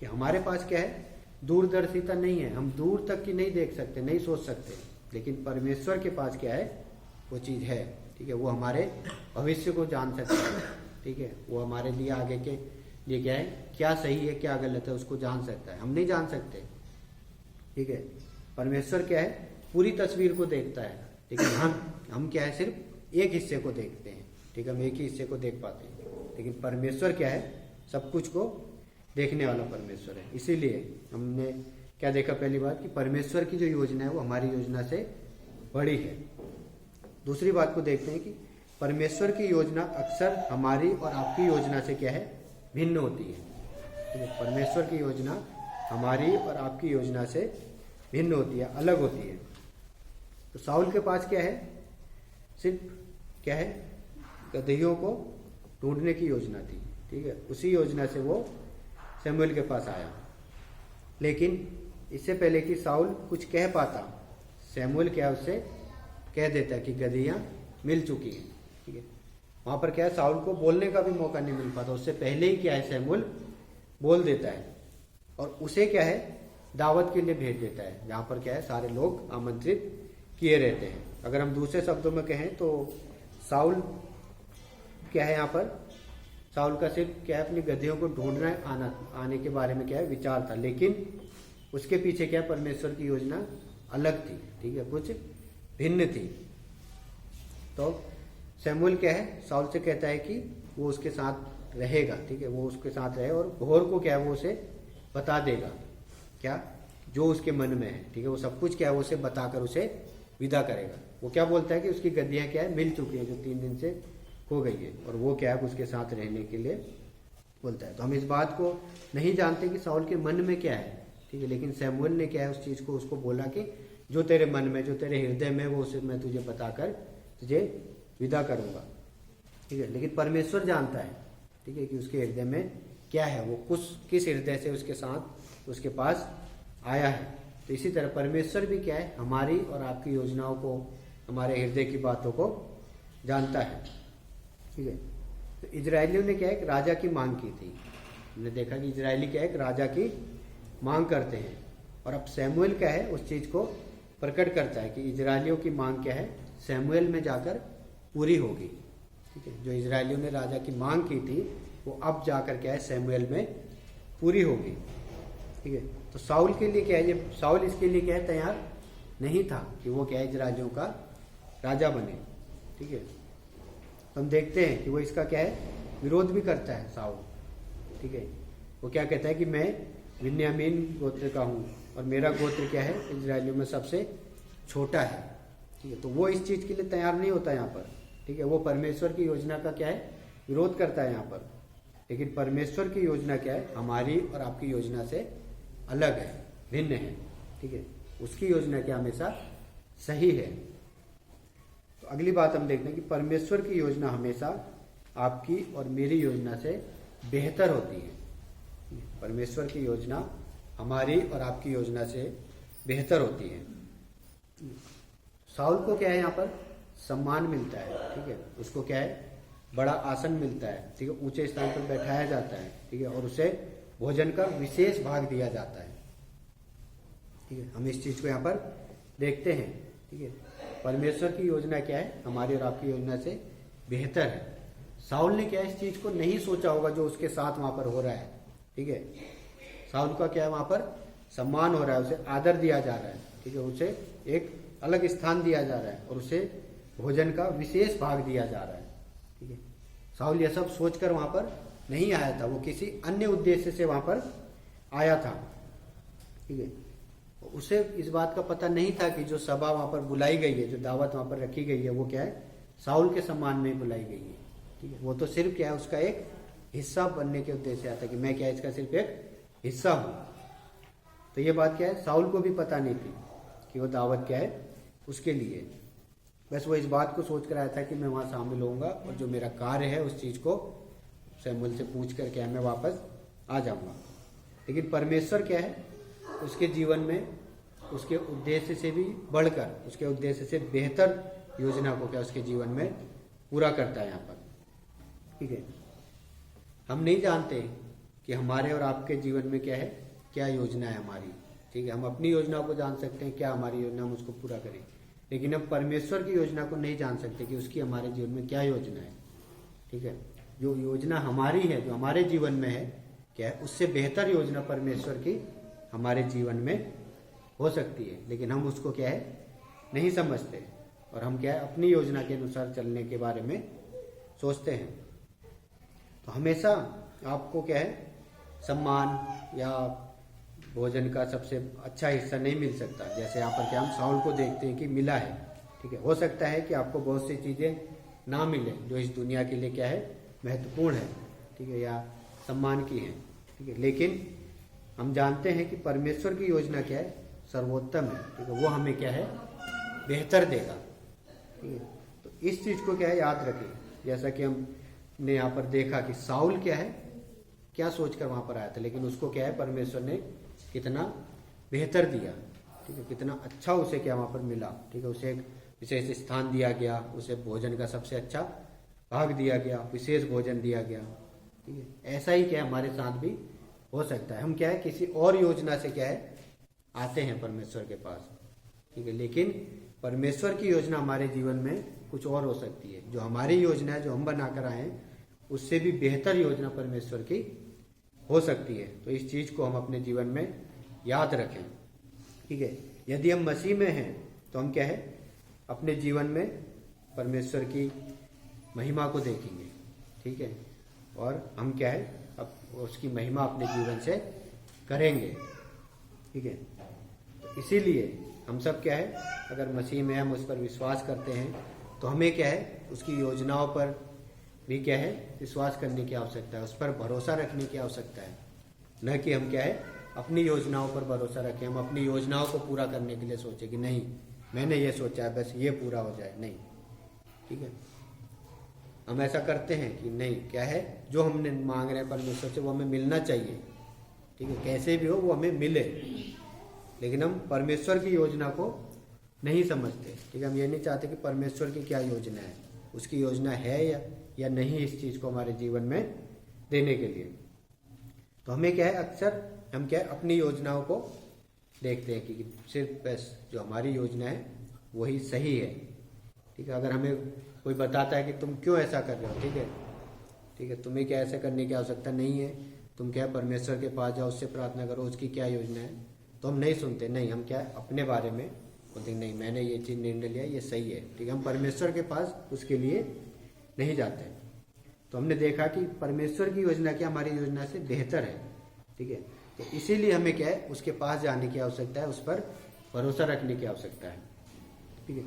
कि हमारे पास क्या है दूरदर्शिता नहीं है, हम दूर तक की नहीं देख सकते, नहीं सोच सकते, लेकिन परमेश्वर के पास क्या है वो चीज है। ठीक है, वो हमारे भविष्य को जान सकता है। ठीक है, वो हमारे लिए आगे के लिए क्या है क्या सही है क्या गलत है उसको जान सकता है, हम नहीं जान सकते। ठीक है, परमेश्वर क्या है पूरी तस्वीर को देखता है, लेकिन हम क्या है सिर्फ एक हिस्से को देखते हैं। ठीक है, हम एक ही हिस्से को देख पाते हैं, लेकिन परमेश्वर क्या है सब कुछ को देखने वाला परमेश्वर है। इसीलिए हमने क्या देखा पहली बात कि परमेश्वर की जो योजना है वो हमारी योजना से बड़ी है। दूसरी बात को देखते हैं कि परमेश्वर की योजना अक्सर हमारी और आपकी योजना से क्या है भिन्न होती है। ठीक है, परमेश्वर की योजना हमारी और आपकी योजना से भिन्न होती है, अलग होती है। तो शाऊल के पास क्या है सिर्फ क्या है गदहियों को ढूंढने की योजना थी। ठीक है, उसी योजना से वो शमूएल के पास आया, लेकिन इससे पहले कि शाऊल कुछ कह पाता शमूएल क्या उससे कह देता कि गदहियां मिल चुकी हैं। ठीक है, वहां पर क्या है शाऊल को बोलने का भी मौका नहीं मिल पाता, उससे पहले ही क्या है शमूएल बोल देता है और उसे क्या है दावत के लिए भेज देता है, जहां पर क्या है सारे लोग आमंत्रित किए रहते हैं। अगर हम दूसरे शब्दों में कहें तो शाऊल क्या है यहाँ पर शाऊल का सिर्फ क्या है अपनी गदहियों को ढूंढना आने के बारे में क्या है विचार था, लेकिन उसके पीछे क्या परमेश्वर की योजना अलग थी। ठीक है, कुछ भिन्न थी। तो शमूएल क्या है शाऊल से कहता है कि वो उसके साथ रहेगा। ठीक है, वो उसके साथ रहे और भोर को क्या है वो उसे बता देगा क्या जो उसके मन में है। ठीक है, वो सब कुछ क्या है वो उसे बताकर उसे विदा करेगा। वो क्या बोलता है कि उसकी गद्दियां क्या है मिल चुकी है जो 3 दिन से हो गई है, और वो क्या है उसके साथ रहने के लिए बोलता है। तो हम इस बात को नहीं जानते कि शाऊल के मन में क्या है। ठीक है, लेकिन शमूएल ने क्या है उस चीज को उसको बोला कि जो तेरे मन में जो तेरे हृदय में वो उसे मैं तुझे बताकर तुझे विदा करूंगा। ठीक है, लेकिन परमेश्वर जानता है ठीक है कि उसके हृदय में क्या है, वो किस हृदय से उसके साथ उसके पास आया है। तो इसी तरह परमेश्वर भी क्या है हमारी और आपकी योजनाओं को हमारे हृदय की बातों को जानता है। ठीक है, तो इजरायलियों ने क्या है, एक राजा की मांग की थी। हमने देखा कि इजरायली क्या है, एक राजा की मांग करते हैं, और अब सैमुएल क्या है, उस चीज को प्रकट करता है कि इजरायलियों की मांग क्या है, सैमुएल में जाकर पूरी होगी। ठीक है, जो इजरायलियों ने राजा की मांग की थी वो अब जाकर क्या है, सैमुएल में पूरी होगी। ठीक है, तो साउल के लिए क्या है, ये साउल इसके लिए क्या है, तैयार नहीं था कि वो क्या है, इजरायलियों का राजा बने। ठीक है, तो हम देखते हैं कि वो इसका क्या है, विरोध भी करता है साउल। ठीक है, वो क्या कहता है कि मैं बिन्यामीन गोत्र का हूँ और मेरा गोत्र क्या है, इजरायलियों में सबसे छोटा है। ठीक है, तो वो इस चीज के लिए तैयार नहीं होता यहाँ पर। ठीक है, वो परमेश्वर की योजना का क्या है, विरोध करता है यहाँ पर। लेकिन परमेश्वर की योजना क्या है, हमारी और आपकी योजना से अलग है, भिन्न है। ठीक है, उसकी योजना क्या हमेशा सही है। तो अगली बात हम देखते हैं कि परमेश्वर की योजना हमेशा आपकी और मेरी योजना से बेहतर होती है। परमेश्वर की योजना हमारी और आपकी योजना से बेहतर होती है। साउल को क्या है, यहाँ पर सम्मान मिलता है। ठीक है, उसको क्या है, बड़ा आसन मिलता है। ठीक है, ऊंचे स्थान पर बैठाया जाता है। ठीक है, और उसे भोजन का विशेष भाग दिया जाता है। ठीक है, हम इस चीज को यहाँ पर देखते हैं। ठीक है, परमेश्वर की योजना क्या है, हमारी और आपकी योजना से बेहतर है। साउल ने क्या है, इस चीज को नहीं सोचा होगा जो उसके साथ वहां पर हो रहा है। ठीक है, साउल का क्या है, वहां पर सम्मान हो रहा है, उसे आदर दिया जा रहा है। ठीक है, उसे एक अलग स्थान दिया जा रहा है और उसे भोजन का विशेष भाग दिया जा रहा है। ठीक है, साउल यह सब सोचकर वहां पर नहीं आया था, वो किसी अन्य उद्देश्य से वहां पर आया था। ठीक है, उसे इस बात का पता नहीं था कि जो सभा वहां पर बुलाई गई है, जो दावत वहां पर रखी गई है, वो क्या है, साउल के सम्मान में बुलाई गई है। ठीक है, वो तो सिर्फ क्या है, उसका एक हिस्सा बनने के उद्देश्य से आता है कि मैं क्या है, इसका सिर्फ एक हिस्सा हूं। तो ये बात क्या है, साउल को भी पता नहीं थी कि वो दावत क्या है उसके लिए। बस वो इस बात को सोच कर आया था कि मैं वहां शामिल होऊंगा और जो मेरा कार्य है उस चीज को सैमुएल से पूछ कर क्या मैं वापस आ जाऊंगा। लेकिन परमेश्वर क्या है, उसके जीवन में उसके उद्देश्य से भी बढ़कर, उसके उद्देश्य से बेहतर योजना को क्या उसके जीवन में पूरा करता है यहाँ पर। ठीक है, हम नहीं जानते कि हमारे और आपके जीवन में क्या है, क्या योजना है हमारी। ठीक है, हम अपनी योजना को जान सकते हैं, क्या हमारी योजना, हम उसको पूरा करें। लेकिन हम परमेश्वर की योजना को नहीं जान सकते कि उसकी हमारे जीवन में क्या योजना है। ठीक है, जो योजना हमारी है, जो हमारे जीवन में है, क्या है, उससे बेहतर योजना परमेश्वर की हमारे जीवन में हो सकती है। लेकिन हम उसको क्या है, नहीं समझते, और हम क्या है, अपनी योजना के अनुसार चलने के बारे में सोचते हैं। तो हमेशा आपको क्या है, सम्मान या भोजन का सबसे अच्छा हिस्सा नहीं मिल सकता। जैसे यहाँ पर क्या हम साउल को देखते हैं कि मिला है। ठीक है, हो सकता है कि आपको बहुत सी चीजें ना मिले जो इस दुनिया के लिए क्या है, महत्वपूर्ण है। ठीक है, या सम्मान की है। ठीक है, लेकिन हम जानते हैं कि परमेश्वर की योजना क्या है, सर्वोत्तम है। ठीक है, वो हमें क्या है, बेहतर देगा। ठीक है, तो इस चीज को क्या है, याद रखें। जैसा कि हमने यहाँ पर देखा कि साउल क्या है, क्या सोचकर वहां पर आया था, लेकिन उसको क्या है, परमेश्वर ने कितना बेहतर दिया। ठीक है, कितना अच्छा उसे क्या वहां पर मिला। ठीक है, उसे एक विशेष स्थान दिया गया, उसे भोजन का सबसे अच्छा भाग दिया गया, विशेष भोजन दिया गया। ठीक है, ऐसा ही क्या हमारे साथ भी हो सकता है। हम क्या है, किसी और योजना से क्या है, आते हैं परमेश्वर के पास। ठीक है, लेकिन परमेश्वर की योजना हमारे जीवन में कुछ और हो सकती है। जो हमारी योजना है, जो हम बनाकर आए हैं, उससे भी बेहतर योजना परमेश्वर की हो सकती है। तो इस चीज को हम अपने जीवन में याद रखें। ठीक है, यदि हम मसीह में हैं तो हम क्या है, अपने जीवन में परमेश्वर की महिमा को देखेंगे। ठीक है, और हम क्या है, अब उसकी महिमा अपने जीवन से करेंगे। ठीक है, तो इसीलिए हम सब क्या है, अगर मसीह में हम उस पर विश्वास करते हैं तो हमें क्या है, उसकी योजनाओं पर भी क्या है, विश्वास करने की आवश्यकता है, उस पर भरोसा रखने की आवश्यकता है। न कि हम क्या है, अपनी योजनाओं पर भरोसा रखें, हम अपनी योजनाओं को पूरा करने के लिए सोचे कि नहीं मैंने ये सोचा है, बस ये पूरा हो जाए। नहीं, ठीक है, हम ऐसा करते हैं कि नहीं, क्या है, जो हमने मांग रहे हैं परमेश्वर से वो हमें मिलना चाहिए। ठीक है, कैसे भी हो वो हमें मिले। लेकिन हम परमेश्वर की योजना को नहीं समझते। ठीक है, हम ये नहीं चाहते कि परमेश्वर की क्या योजना है, उसकी योजना है या नहीं इस चीज़ को हमारे जीवन में देने के लिए। तो हमें क्या है, अक्सर हम क्या है अपनी योजनाओं को देखते हैं कि सिर्फ बस जो हमारी योजना है वही सही है। ठीक है, अगर हमें कोई बताता है कि तुम क्यों ऐसा कर रहे हो, ठीक है, तुम्हें क्या ऐसा करने की आवश्यकता नहीं है, तुम क्या परमेश्वर के पास जाओ, उससे प्रार्थना करो, उसकी क्या योजना है, तो हम नहीं सुनते। नहीं, हम क्या अपने बारे में बोलते हैं, नहीं मैंने ये चीज़ निर्णय लिया, ये सही है। ठीक है, हम परमेश्वर के पास उसके लिए नहीं जाते। तो हमने देखा कि परमेश्वर की योजना क्या हमारी योजना से बेहतर है। ठीक है, तो इसीलिए हमें क्या है उसके पास जाने की आवश्यकता है, उस पर भरोसा रखने की आवश्यकता है। ठीक है,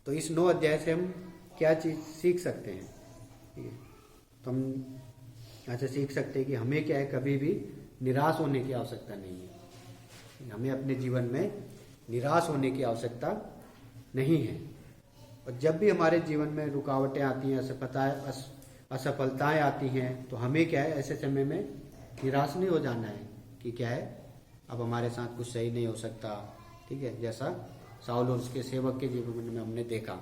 तो इस 9 अध्याय से हम क्या चीज़ सीख सकते हैं। ठीक है, तो हम यहाँ से सीख सकते हैं कि हमें क्या है कभी भी निराश होने की आवश्यकता नहीं है। हमें अपने जीवन में निराश होने की आवश्यकता नहीं है। और जब भी हमारे जीवन में रुकावटें आती हैं, असफलताएं आती हैं, तो हमें क्या है ऐसे समय में निराश नहीं हो जाना है कि क्या है अब हमारे साथ कुछ सही नहीं हो सकता। ठीक है, जैसा साउल और उसके सेवक के जीवन में हमने देखा।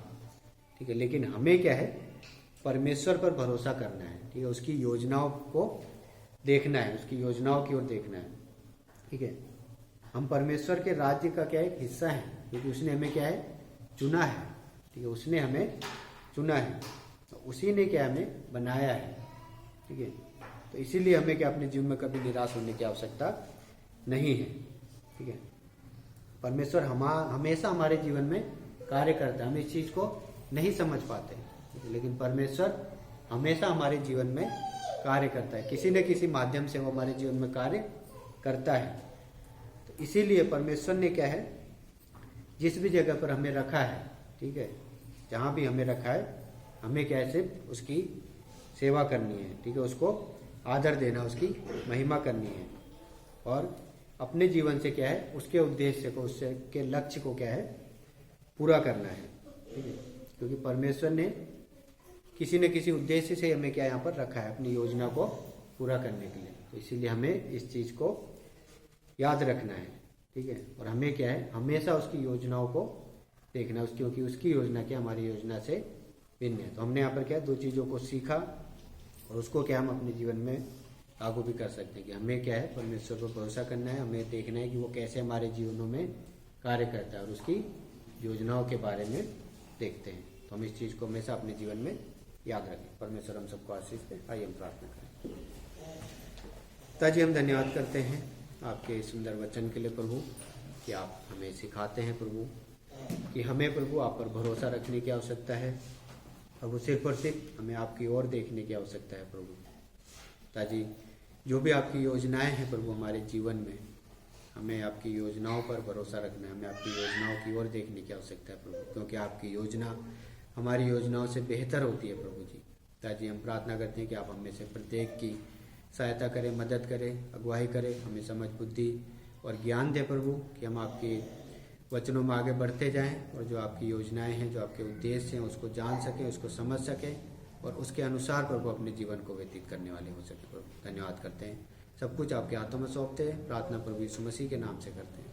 ठीक है, लेकिन हमें क्या है परमेश्वर पर भरोसा करना है। ठीक है, उसकी योजनाओं को देखना है, उसकी योजनाओं की ओर देखना है। ठीक है, हम परमेश्वर के राज्य का क्या एक हिस्सा है, क्योंकि उसने हमें क्या है चुना है। ठीक है, उसने हमें चुना है, तो उसी ने क्या हमें बनाया है। ठीक है, तो इसीलिए हमें क्या अपने जीवन में कभी निराश होने की आवश्यकता नहीं है। ठीक है, परमेश्वर हमेशा हमारे जीवन में कार्य करता है। हम इस चीज़ को नहीं समझ पाते, लेकिन परमेश्वर हमेशा हमारे जीवन में कार्य करता है, किसी न किसी माध्यम से वो हमारे जीवन में कार्य करता है। तो इसीलिए परमेश्वर ने क्या है जिस भी जगह पर हमें रखा है, ठीक है, जहाँ भी हमें रखा है, हमें क्या है सिर्फ उसकी सेवा करनी है। ठीक है, उसको आदर देना, उसकी महिमा करनी है, और अपने जीवन से क्या है उसके उद्देश्य को, उसके लक्ष्य को क्या है पूरा करना है। ठीक है, क्योंकि परमेश्वर ने किसी न किसी उद्देश्य से हमें क्या यहाँ पर रखा है अपनी योजना को पूरा करने के लिए। तो इसीलिए हमें इस चीज़ को याद रखना है। ठीक है, और हमें क्या है हमेशा उसकी योजनाओं को देखना है, क्योंकि उसकी योजना क्या हमारी योजना से भिन्न है। तो हमने यहाँ पर क्या 2 चीज़ों को सीखा, और उसको क्या हम अपने जीवन में लागू भी कर सकते हैं कि हमें क्या है परमेश्वर पर भरोसा करना है, हमें देखना है कि वो कैसे हमारे जीवनों में कार्य करता है, और उसकी योजनाओं के बारे में देखते हैं। तो हम इस चीज़ को हमेशा अपने जीवन में याद रखें। परमेश्वर हम सबको आशीष दे। आइए हम प्रार्थना करें। पिताजी, हम धन्यवाद करते हैं आपके सुंदर वचन के लिए प्रभु, कि आप हमें सिखाते हैं प्रभु कि हमें प्रभु आप पर भरोसा रखने की आवश्यकता है। प्रभु सिर्फ और सिर्फ हमें आपकी ओर देखने की आवश्यकता है प्रभु। पिताजी, जो भी आपकी योजनाएं हैं प्रभु हमारे जीवन में, हमें आपकी योजनाओं पर भरोसा रखना है, हमें आपकी योजनाओं की ओर देखने की आवश्यकता है प्रभु, क्योंकि आपकी योजना हमारी योजनाओं से बेहतर होती है प्रभु जी। पिताजी, हम प्रार्थना करते हैं कि आप हमें से प्रत्येक की सहायता करें, मदद करें, अगुवाई करें, हमें समझ बुद्धि और ज्ञान दे प्रभु, कि हम आपके वचनों में आगे बढ़ते जाएं, और जो आपकी योजनाएं हैं, जो आपके उद्देश्य हैं, उसको जान सकें, उसको समझ सकें, और उसके अनुसार प्रभु अपने जीवन को व्यतीत करने वाले हो सके प्रभु। धन्यवाद करते हैं, सब कुछ आपके हाथों में सौंपते हैं। प्रार्थना प्रभु यीशु मसीह के नाम से करते हैं।